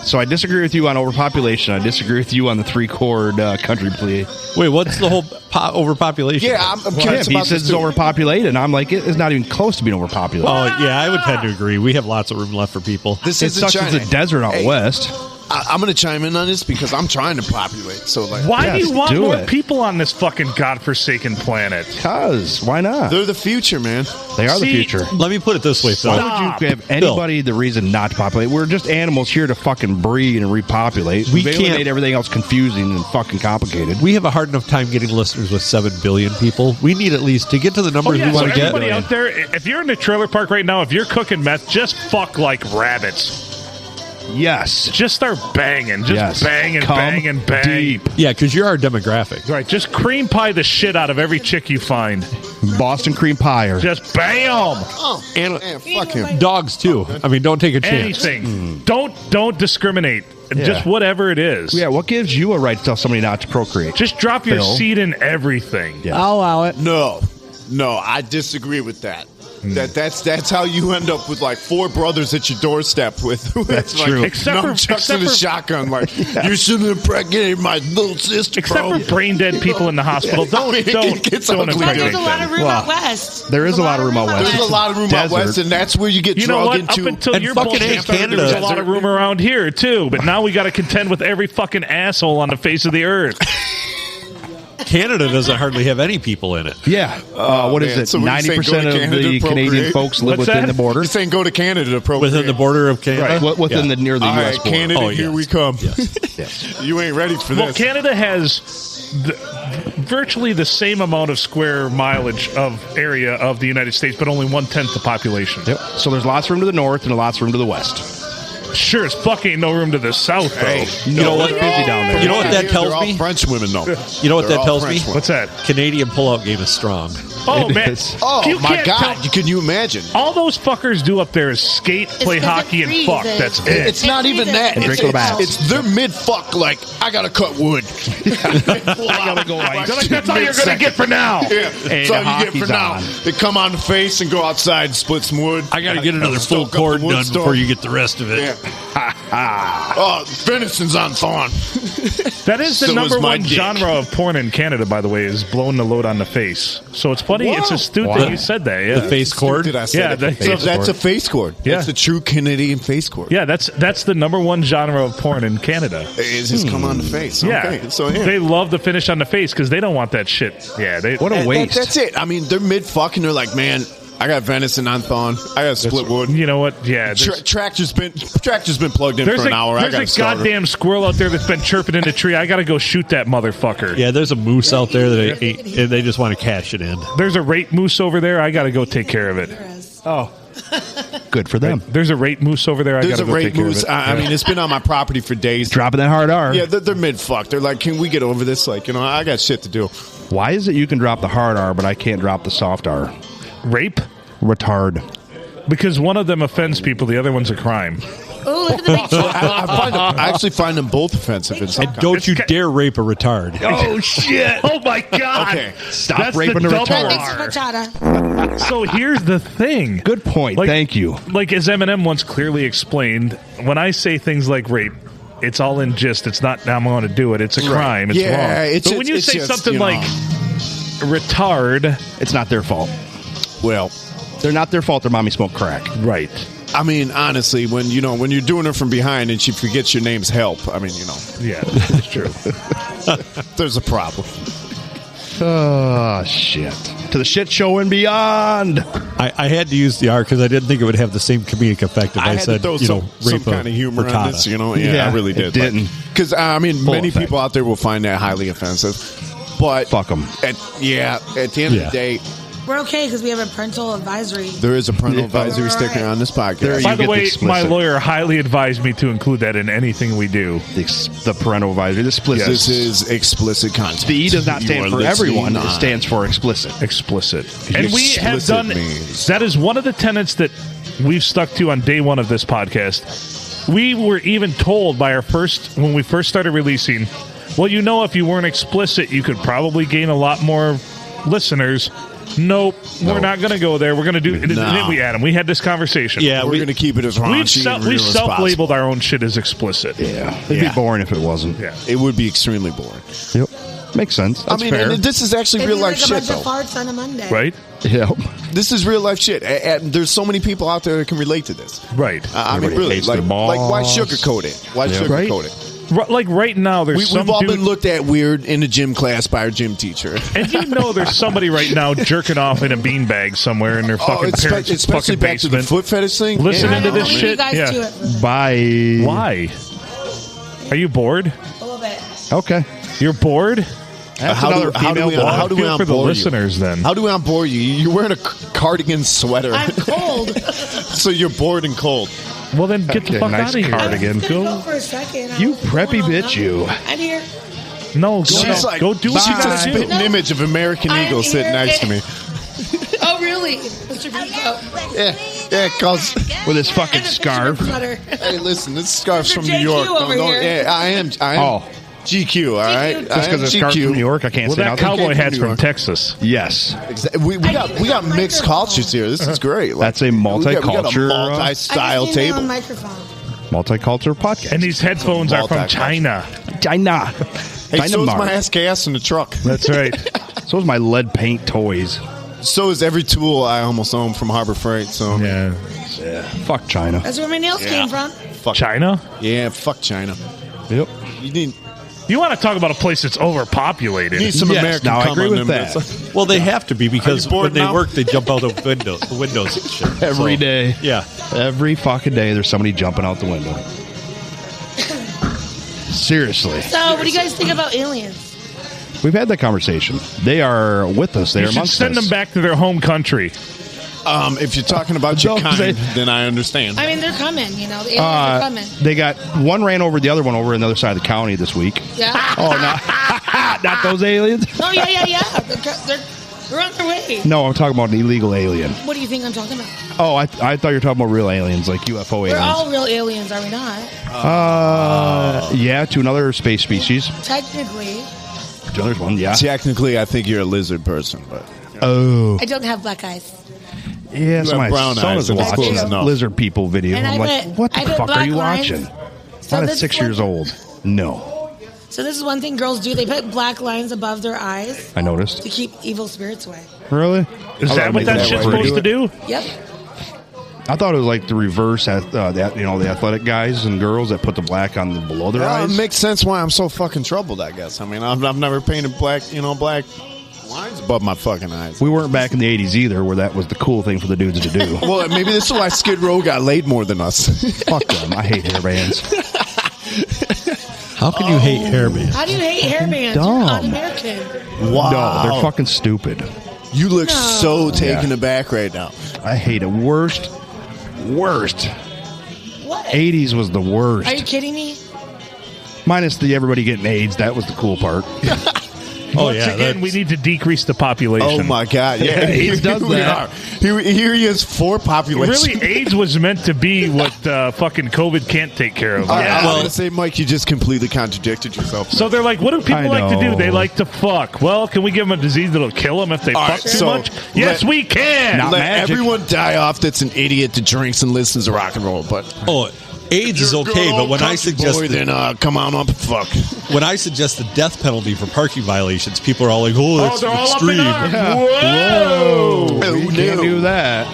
So I disagree with you on overpopulation. I disagree with you on the 3-chord country play. Wait, what's the whole overpopulation? Yeah, I'm Yeah, curious he about says this it's too. overpopulated, and I'm like, it's not even close to being overpopulated. Oh, yeah, I would tend to agree. We have lots of room left for people. This it is sucks China. it's a desert out Hey, west. I'm going to chime in on this because I'm trying to populate. So like, Why Yes, do you want do more it. people on this fucking godforsaken planet? Cause why not? they're the future, man. They are the See, future. Let me put it this way, Phil. Why would you give anybody the reason not to populate? We're just animals here to fucking breed and repopulate. We We've can't- made everything else confusing and fucking complicated. We have a hard enough time getting listeners with 7 billion people. We need at least, to get to the Oh, numbers yeah, we so want to get. everybody out there, if you're in the trailer park right now, if you're cooking meth, just fuck like rabbits. Yes. Just start banging. Just Yes. bang and Come bang and bang. deep. Yeah, because you're our demographic. Right, just cream pie the shit out of every chick you find. Boston cream pie. Or Just bam. Oh, And man, fuck him. dogs, too. I mean, don't take a chance. Anything. Don't discriminate. Just whatever it is. yeah, what gives you a right to tell somebody not to procreate? Just drop your Phil. seed in everything. Yeah. I'll allow it. No, I disagree with that. That's how you end up with like 4 brothers at your doorstep with That's like, true. Except for- nunchucks except and a for- shotgun. Like you shouldn't impregnate my little sister, Except bro. for brain dead people in the hospital. I mean, it gets ugly. But impregnate there's a lot them. of room Well, out west. there is a lot of room out west. There's a lot of room out Desert. west, and that's where you get You know drug what? into. Up until And your fucking bullshit in started, Canada, there was a lot of room around here too. But now we got to contend with every fucking asshole on the face of the earth. Canada doesn't hardly have any people in it. Yeah. What is man. it? So when you say 90% go to of Canada the to Canadian procreate? folks live What's within that? the border. You're saying go to Canada to procreate. Within the border of Canada? Within Yeah. the near the All U.S. right, border. Canada, Oh, here yes. we come. Yes. You ain't ready for Well, this. Canada has virtually the same amount of square mileage of area of the United States, but only 1/10 the population. Yep. So there's lots of room to the north and lots of room to the west. Sure as fuck ain't no room to the south, though. Hey, You know what? Busy down there. You know what that They're tells all me? French women, though. You know what They're that all tells French me? women. What's that? Canadian pull-out game is strong. Oh, man. is. Oh, You my can't God. tell- Can you imagine? All those fuckers do up there is skate, play 'cause it hockey, and fuck. freezes. That's it. It's not even that. And It's, drink a bath. it's they're mid-fuck, like, I gotta cut wood. I gotta go ice. They're like, that's all you're going to get for now. Yeah, Hey, that's all the you get for hockey's now. on. They come on the face and go outside and split some wood. I got to get another full Stoke up the cord wood done stove. before you get the rest of it. Yeah. Oh, venison's on thorn. That is the So number is my one dick. genre of porn in Canada, by the way, is blowing the load on the face. So it's funny. Whoa. It's astute Wow. that you said that. Yeah. The face cord. Did I say Yeah, that? that's- That's a face cord. Yeah. That's a true Canadian face cord. Yeah, that's the number one genre of porn in Canada. It's just come on the face. Yeah, Okay. So yeah. they love the finish on the face because they don't want that shit. Yeah, they. What a That- waste. that's it. I mean, they're mid-fuck and they're like, man, I got venison on thorn. I got split wood. You know what? Yeah, there's, Tractor's been plugged in for an hour. I there's got a a starter. goddamn squirrel out there that's been chirping in the tree. I got to go shoot that motherfucker. Yeah, there's a moose out there that and they just want to cash it in. There's a rape moose over there. I got to go take care of it. Oh, good for them. There's a rape moose over there. I got There's to a go take rape care moose. of it. I mean, it's been on my property for days. Dropping that hard R. Yeah, they're mid-fuck. They're like, can we get over this? Like, you know, I got shit to do. Why is it you can drop the hard R, but I can't drop the soft R? Rape? Retard. Because one of them offends people, the other one's a crime. Oh, look at the picture. I actually find them both offensive in some And don't It's you ca- dare rape a retard. Oh, shit. Oh my god! Okay, stop That's raping the the double retard. Thanks R. for bachata. So here's the thing. Good point. Like- Thank you. Like as Eminem once clearly explained, when I say things like rape, it's all in gist. It's not I'm going to do it. It's a crime. It's Yeah, wrong. it's but when just- you it's say just, something you know. like retard, It's not their fault. Well, They're not their fault. Their mommy smoked crack. right? I mean, honestly, when you're doing her from behind and she forgets your name's Help, I mean, you know, Yeah, it's true. there's a problem. Oh, shit. To the shit show and beyond. I had to use the R because I didn't think it would have the same comedic effect if I I, had said, to throw you know, some rape kind of humor on this, you know. Yeah, Yeah, I really it did. didn't. Because, I mean, Full many effect. people out there will find that highly offensive. But Fuck 'em. At the end of the day, We're okay because we have a parental advisory. there is a parental advisory sticker on this podcast. There By you the get way, the my explicit. lawyer highly advised me to include that in anything we do. The parental advisory. The explicit. This is explicit content. The E does not You stand are for listening everyone. It on. stands for explicit. Explicit. And we have Explicit done means- that is one of the tenets that we've stuck to on day one of this podcast. We were even told by when we first started releasing, well, you know, if you weren't explicit, you could probably gain a lot more listeners. Nope, we're not going to go there. We're going to do. No. Didn't we, Adam? We had this conversation. Yeah, We're we, going to keep it as raunchy and we real as self-labeled our own shit as explicit. Yeah. It'd Yeah. be boring if it wasn't. Yeah. possible. It would be extremely boring. Yep. Makes sense. That's I mean, fair. and this is actually It'd real be life like a shit, bunch though. of farts on a Monday. Right? Yep. This is real life shit. And there's so many people out there that can relate to this. Right. I mean, Everybody really, hates like their boss. why sugarcoat it? Why Right? sugarcoat it? Like right now, there's some We've all dude, been looked at weird in a gym class by our gym teacher. and you know there's somebody right now jerking off in a beanbag somewhere in their fucking parents' especially fucking back to the basement. foot fetish thing. Listening to I'll this leave shit? You guys Yeah. to it. Bye. Why? Are you bored? A little bit. Okay. You're bored? That's How another do- how do female we- boss. how do we Feel for the onboard you? listeners then. How do we onboard you? You're wearing a cardigan sweater, I'm cold. so you're bored and cold. Well, then get the Okay, fuck nice out of here. cardigan. I was gonna Go. go for a second. I You was going preppy on bitch, nothing. you. I'm here. No, go, She's like, go do what she's you a gotta spitting do. image of American I'm Eagle sitting here. next to me. Oh, really? Mr. Pico. Yeah, cause With his fucking And a scarf. fisherman sweater. hey, listen, this scarf's Mr. from New JQ York. over here. Yeah, I am. Oh. GQ. All right, Just I Just am because it's scarf GQ. from New York, I can't Well, say that nothing. cowboy from hat's New from York. Texas. Yes. We got mixed cultures here. This is great. That's a multicultural, We got a multi-style I just need my table. own microphone. multicultural podcast. And these headphones are from China. China. Hey, so is Dynamite. my ass gas in the truck. That's right. So is my lead paint toys. So is every tool I almost own from Harbor Freight. So Yeah. Fuck China. That's where my nails came from. fuck China? Yeah, fuck China. Yep. You need You want to talk about a place that's overpopulated? some Yes, American. now I cum agree on with them. that. well, they have to be because Are you bored when they now? work, they jump out of the windows and shit. Every So, day. Yeah. Every fucking day, there's somebody jumping out the window. Seriously. So, what do you guys think about aliens? We've had that conversation. They are with us. They You are should amongst send us. them back to their home country. If you're talking about your Don't kind, say- then I understand. I mean, they're coming. The aliens are coming. They got one ran over the other one over on the other side of the county this week. Yeah. Oh, not those aliens. Oh yeah. They're on their way. No, I'm talking about an illegal alien. What do you think I'm talking about? Oh, I thought you were talking about real aliens, like UFO We're aliens. all real aliens, are we not? Yeah, to another space species. Technically, To another one, yeah. Technically, I think you're a lizard person, but Oh, I don't have black eyes. yeah. So have my brown son eyes, is and it's watching close that enough. lizard people video. And I'm I like, put- what the I put fuck are black you lines. watching? So Not at this 6 one- years old. No, So this is one thing girls do. They put black lines above their eyes I noticed. to keep evil spirits away. Really? Is I that thought what maybe that shit's way supposed to do? Yep. I thought it was like the reverse. That the athletic guys and girls that put the black on the below their it eyes. makes sense why I'm so fucking troubled. I guess. I mean, I've never painted black lines above my fucking eyes. We weren't back in the 80s either, where that was the cool thing for the dudes to do. Well, maybe this is why Skid Row got laid more than us. Fuck them. I hate hair bands. How can you hate hairbands? How do you hate hairbands? Dumb. You're un-American. Wow, No, they're fucking stupid. You look so taken Yeah. aback right now. I hate it. Worst. What? 80s was the worst. Are you kidding me? Minus the everybody getting AIDS. That was the cool part. Oh, Once yeah. again, that's- we need to decrease the population. Oh my god! Yeah, AIDS does Here we that. are. Here he is for population. Really, AIDS was meant to be what fucking COVID can't take care of. I was well- gonna say, Mike, you just completely contradicted yourself. So they're like, what do people I like to do? know. They like to fuck. Well, can we give them a disease that'll kill them if they All fuck right, too so much? Yes, let- we can. Not Let magic. everyone die off that's an idiot that drinks and listens to rock and roll. But Oh, AIDS is okay, but when I suggest then come on up, fuck. when I suggest the death penalty for parking violations, people are all like, "Oh, Oh, that's they're all extreme." up in arms. Whoa! You can't do that.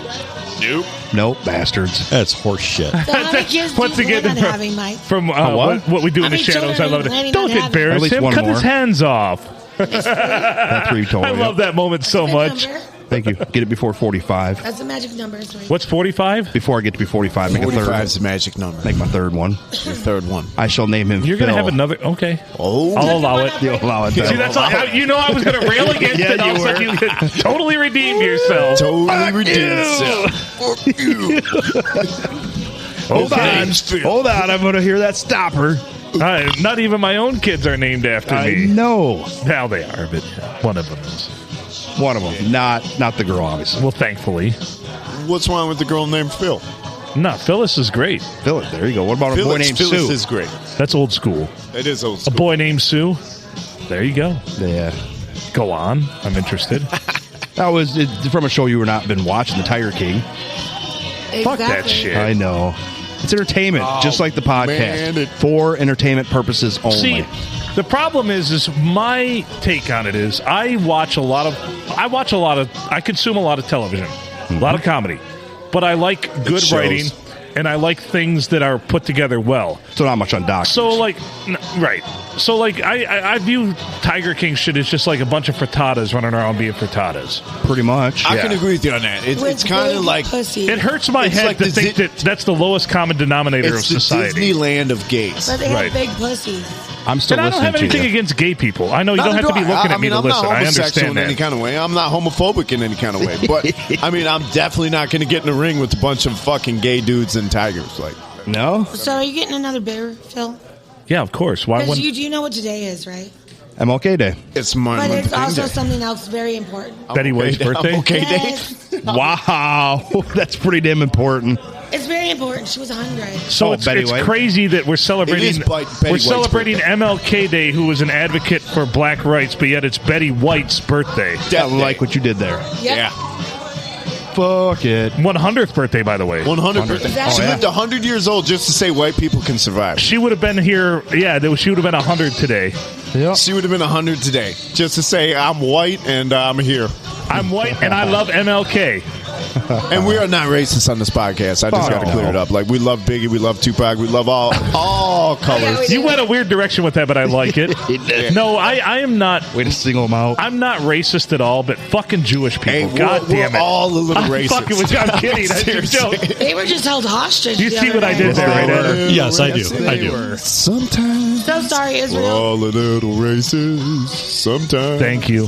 Nope. Nope, bastards. That's horse shit. So how many kids do Once you again, plan on having, Mike? From what? what we do How in the many shadows, I children love are you it. planning Don't on having? At embarrass least him. one Cut more. his hands off. That's three total. I love that moment so Good much. number. Thank you. Get it before 45. That's the magic number. Sorry. What's 45? Before I get to be 45, make a 45 third. is the magic number. Make my third one. Your third one. I shall name him. You're going to Phil. have another. Okay. Oh, I'll allow it. You'll allow it. See, then. that's all, you know I was going to rail against Yeah, it. All of you a sudden were. you totally redeemed yourself. totally ridiculous. Fuck you. Hold on. Hold on. I'm going to hear that stopper. Not even my own kids are named after I me. know. Now they are, but one of them is. One of them. Not the girl, obviously. Well, thankfully. What's wrong with the girl named Phil? No, Phyllis is great. Phyllis. There you go. What about a boy named Phyllis Sue? is great. That's old school. It is old A school. boy named Sue. There you go. Yeah. Go on. I'm interested. That was from a show you were not been watching, The Tiger King. Fuck that shit. I know. It's entertainment, just like the podcast. man, for entertainment purposes only. See, the problem is my take on it is I consume a lot of television, a lot of comedy, but I like good shows. writing and I like things that are put together well. So not much on doctors. So like, right. So like, I view Tiger King shit as just like a bunch of frittatas running around being frittatas. pretty much. I can agree with you on that. It's With kind of big like pussy. It hurts my It's head like to the think Zi- that that's the lowest common denominator of it's the society. Disneyland of gays. But they Right. have big pussies. I'm still And I don't listening have anything to you. against gay people. I know you Neither don't have to be do I. looking I at me mean, to I'm listen. not I homosexual understand in that. any kind of way. I'm not homophobic in any kind of way. But I mean, I'm definitely not going to get in the ring with a bunch of fucking gay dudes and tigers. Like, No? So are you getting another beer, Phil? Yeah, of course. Why Because wouldn't you know what today is, right? MLK Day. it's my But it's also day. something else very important. Betty White's birthday? Okay, day. Yes. Wow. That's pretty damn important. It's very important. She was 100. So Oh, it's Betty White. crazy that we're It celebrating is Betty we're White's celebrating birthday. MLK Day, who was an advocate for black rights, but yet it's Betty White's birthday. I like what you did there. Yep. Yeah. Fuck it. 100th birthday, by the way. 100%. Exactly. She Oh, yeah. lived 100 years old just to say white people can survive. She would have been here. Yeah, she would have been 100 today. Yep. She would have been 100 today just to say I'm white and I'm here. I'm white and I love MLK. And we are not racist on this podcast. I just got to no. clear it up. Like, we love Biggie, we love Tupac, we love all colors. we You went a weird direction with that, but I like it. No, I am not. Way to single them out. I'm not racist at all, but fucking Jewish people. Hey, God we're damn it. all a little I'm racist. fucking with you. I'm kidding. That's a Seriously. joke. They were just held hostage. You the see other what I day. did there, right, Ed? Yes, I do. I do. Sometimes So sorry, we're Israel. all a little racist. Sometimes. Thank you.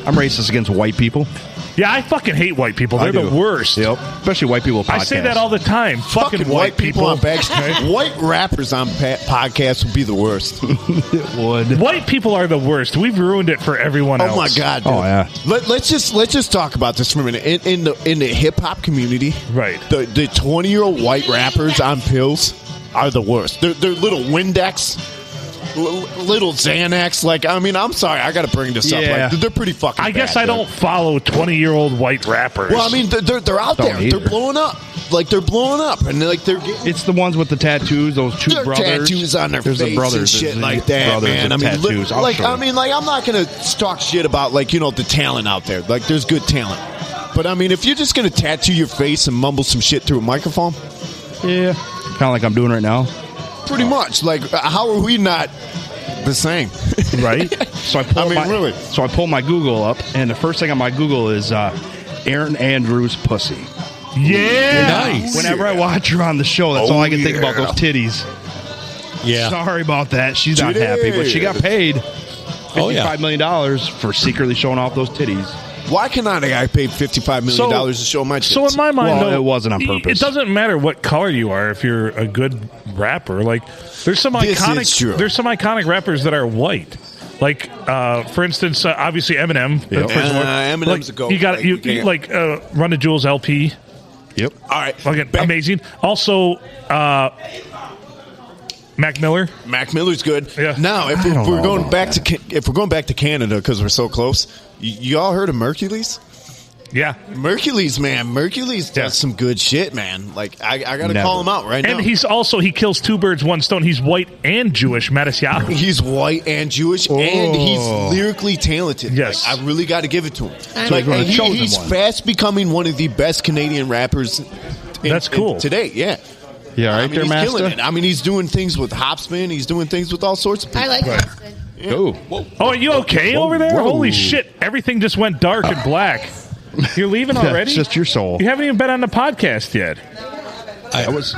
I'm racist against white people. Yeah, I fucking hate white people. They're I do. the worst. Yep. Especially white people podcasts. I say that all the time. Fucking white people. on white rappers on podcasts would be the worst. It would. White people are the worst. We've ruined it for everyone else. Oh my god! Dude. Oh, yeah. Let's just talk about this for a minute. In the hip hop community, Right. The 20-year-old white rappers on pills are the worst. They're little Windex. Little Xanax, like, I mean, I'm sorry, I got to bring this up. Yeah. Like, they're pretty fucking. I guess bad, I dude. don't follow 20-year-old white rappers. Well, I mean, they're out there. Don't They're either. blowing up. Like, they're blowing up, and like they're getting It's the ones with the tattoos. Those two their brothers. tattoos on their There's face the brothers and shit there's like the that, brothers man. I with mean, tattoos. I'll like, show I you. mean, like, I'm not gonna talk shit about like the talent out there. Like, there's good talent, but I mean, if you're just gonna tattoo your face and mumble some shit through a microphone, Yeah. Kind of like I'm doing right now. pretty much, like, how are we not the same? right? So I pull really. So I pull my Google up, and the first thing on my Google is Aaron Andrews pussy. Yeah. Nice. Whenever I watch her on the show, that's all I can think about, those titties. Yeah. Sorry about that. She's not happy, but she got paid $55 million for secretly showing off those titties. Why cannot a guy pay $55 million to show my tits? So in my mind, Well, though, it wasn't on purpose. It doesn't matter what color you are if you're a good rapper. Like, there's some This is iconic. true. There's some iconic rappers that are white. Like, for instance, obviously Eminem. Yep. First one. Eminem's like, a goat. You got Like, you you can't- like Run the Jewels LP. Yep. all right, Fucking amazing. Also, Mac Miller. Mac Miller's good. Yeah. Now, if don't we're know going about back to if we're going back to Canada because we're so close, you all heard of Mercules? Yeah. Mercules, man. Mercules does Yeah. some good shit, man. Like, I got to Never. call him out right And now. he kills two birds, one stone. He's white and Jewish. Matisyahu. He's white and Jewish, and he's lyrically talented. Yes. Like, I really got to give it to him. So Like, he's one of and the chosen he's ones. fast becoming one of the best Canadian rappers. That's cool. Today, yeah. Yeah, right I mean, there, he's killing Master. it. I mean, he's doing things with Hopspin. He's doing things with all sorts of people. I like Austin. Oh. Oh, are you okay over there? Holy shit. Everything just went dark and black. You're leaving Yeah, already? it's just your soul. You haven't even been on the podcast yet. I was.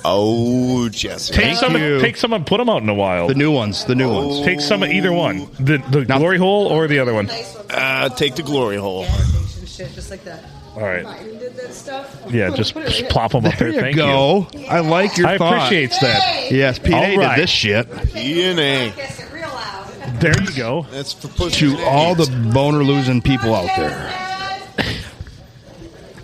Oh, Jesse. Take some, you. take some and put them out in the wild. The new ones. The new ones. Take some of either one. The glory hole or the other one. Take the glory hole. Shit, just like that. All right. Martin did that stuff. Yeah, just plop them up there. There you Thank go. I like your I thought. appreciate that. Yes, Pete All A right. did this shit. DNA. Guess it real loud. There you go. That's for pussy. To all the boner losing people out there.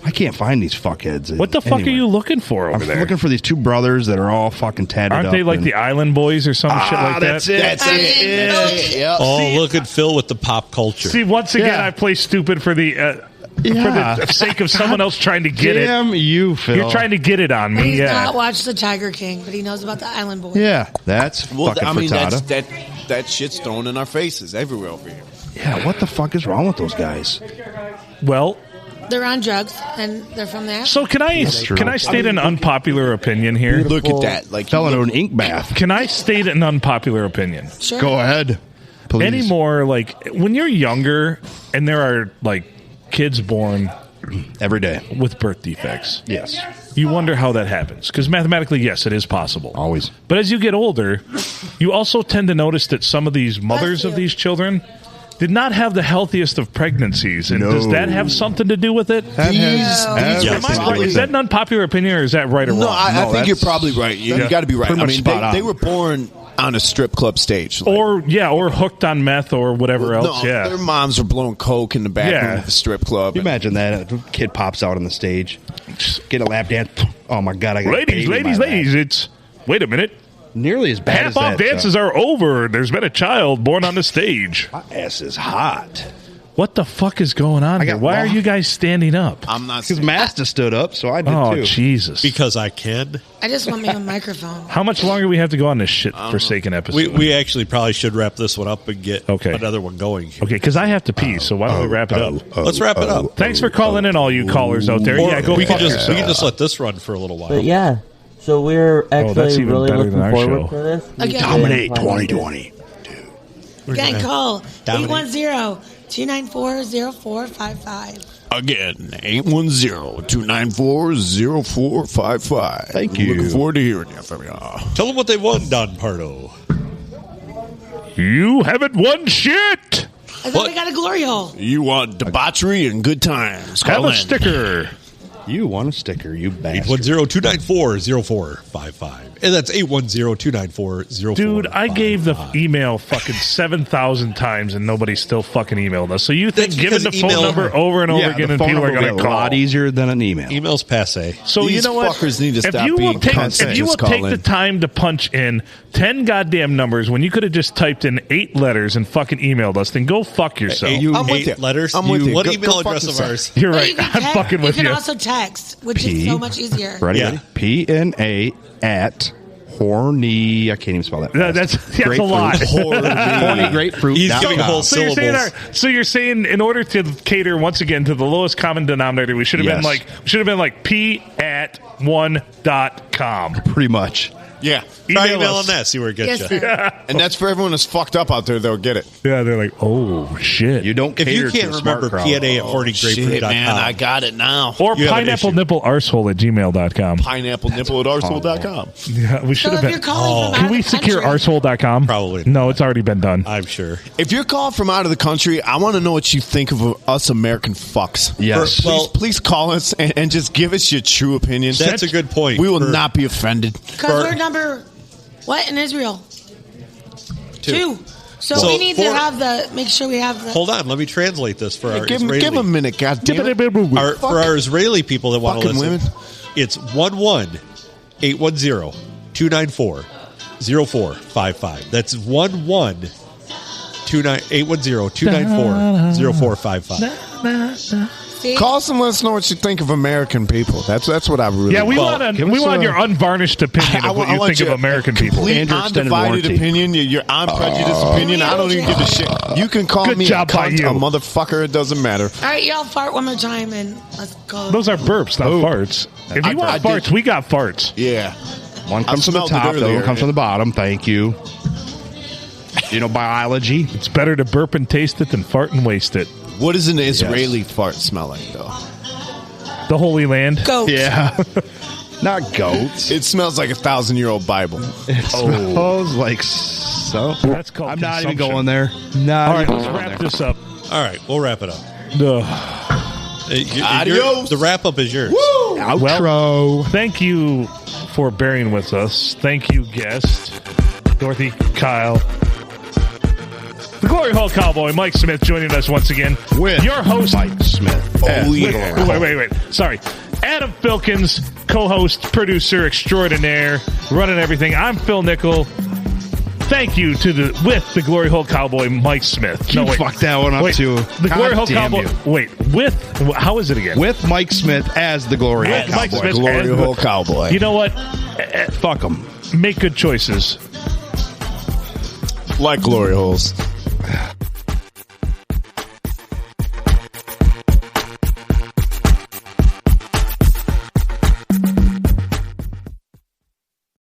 I can't find these fuckheads. What the fuck Anyway. are you looking for over I'm there? looking for these two brothers that are all fucking tatted Aren't up. they like and- the Island Boys or some shit like that? that's it. That's it. Yep. Oh, look at Phil with the pop culture. See, once again, Yeah. I play stupid for the Yeah. for the sake of someone else trying to get it. Damn you, Phil. You're trying to get it on me, He's yeah. not watched The Tiger King, but he knows about the Island Boys. Yeah, that's Well, fucking I mean, frittata. that shit's thrown in our faces everywhere over here. Yeah, what the fuck is wrong with those guys? Well, They're on drugs, and they're from there. so can I true. state an unpopular opinion here? Look at that. Like, Fell into an ink bath. Can I state an unpopular opinion? Sure. Go ahead, please. Anymore, like when you're younger and there are like kids born Every day. with birth defects, Yes, you wonder how that happens. Because mathematically, yes, it is possible. always. But as you get older, you also tend to notice that some of these mothers of you. these children did not have the healthiest of pregnancies. And does that have something to do with it? That These- Am I probably- right? Is that an unpopular opinion or is that right or No, wrong? I think that's- you're probably right. You that's got to be right. pretty I much mean, spot on. they were born on a strip club stage. Like, or hooked on meth or whatever else. no, Yeah. their moms were blowing coke in the back Yeah. room of the strip club. You imagine that a kid pops out on the stage, get a lap dance. Oh my god! I got Ladies, ladies, it's wait a minute. Nearly as bad Half as off that. dances are over. There's been a child born on the stage. My ass is hot. What the fuck is going on here? got Why are lost. you guys standing up? I'm not. Because Master stood up, so I did Oh, too. Jesus. Because I can. I just want me a microphone. How much longer do we have to go on this shit forsaken episode? We actually probably should wrap this one up and get Okay. another one going. Here. Okay, because I have to pee, so why don't we wrap it up? Let's wrap it up. Thanks for calling in, all you callers out there. Or Yeah, go we fuck can just yourself. we can just let this run for a little while. But yeah, so we're that's actually even really better looking than our forward show. to this. Again. Dominate 2020. Again, call dominate. 810-294-0455. Again, 810-294-0455. Thank you. Looking forward to hearing you from y'all. Tell them what they won, Don Pardo. You haven't won shit! I thought I got a glory hole. You want debauchery and good times. Have Call a in. sticker. You want a sticker, you bastard. 810-294-0455. And that's 810-294-0455. Dude, I gave the email fucking 7,000 times and nobody still fucking emailed us. So you think That's giving the because phone email- number over and over Yeah, again the and phone people are number going will to be a call? lot easier than an email. Email's passe. So These you know what? fuckers need to if stop you being will take, cunts and if you will just take call the in. time to punch in 10 goddamn numbers when you could have just typed in 8 letters and fucking emailed us, then go fuck yourself. Eight, I'm with eight you. letters. I'm with you. What Go- email go fuck address of yourself. ours? You're But right. you can I'm text- fucking with You you. can also text, which P. is so much easier. Ready? Yeah. PNA at horny. I can't even spell that. That's Grapefruit. a lot. Horny grapefruit. He's giving whole So you're saying, syllables. so you're saying in order to cater once again to the lowest common denominator, we should have Yes. been like p@1.com. Pretty much. Yeah. Try Email emailing us. that. See where it gets Yes, you. sir. And that's for everyone that's fucked up out there. They'll get it. Yeah, they're like, oh shit. You don't If cater you to can't a smart remember crowd. PNA at Shit, man. I hornygrapefruit.com. got it now. Or You have an pineapple issue. nipple arsehole at gmail.com. Pineapple nipple at arsehole.com. Yeah, we should So have if you're been. calling from out Can of we the secure country, arsehole.com? Probably No, it's already been done. I'm sure. If you're calling from out of the country, I want to know what you think of us American fucks. Yes. Please, Well- please call us and just give us your true opinion. That's a good point. We will For- not be offended. because we're number what in Israel? 2. So, So we need for- to have make sure we have the. Hold on. Let me translate this for our Give Israeli. him a minute, goddammit. For our Israeli people that want to Fucking listen, women. it's 1-1-810-294-0455. That's 1-810-294-0455. See? Call us and let us know what you think of American people. That's what I really Yeah, we Well, want give us your unvarnished opinion of what you think of American people. Complete And your extended undivided warranty. opinion, your unprejudiced opinion. I don't even give a shit. You can call Good me job a by cunt, you. a motherfucker. It doesn't matter. All right, y'all fart one more time and let's go. Those are burps, not farts. If you want I farts, did- we got farts. Yeah. One comes from the smelled it top, the other earlier. one comes from the bottom. Thank you. You know biology. It's better to burp and taste it than fart and waste it. What does an Israeli fart smell like, though? The Holy Land. Goat. Yeah. Not goats. It smells like a 1,000-year-old Bible. It smells like so. That's called I'm not even consumption. going there. Not All right, even let's going wrap there. this up. All right, we'll wrap it up. Ugh. Adios. The wrap up is yours. Outro. Thank you for bearing with us. Thank you, guest Dorothy, Kyle, the Glory Hole Cowboy, Mike Smith, joining us once again. With your host, Mike Smith. Oh, Yeah. yeah. Wait. Sorry. Adam Filkins, co-host, producer extraordinaire, running everything. I'm Phil Nickel. Thank you to the Glory Hole Cowboy, Mike Smith. You fucked that one up, wait, too. The God Glory Hole damn Cowboy. you. Wait, how is it again? With Mike Smith as the Glory Hole With Mike Cowboy. Smith. Glory hole cowboy. You know what? Fuck them. Make good choices. Like glory holes.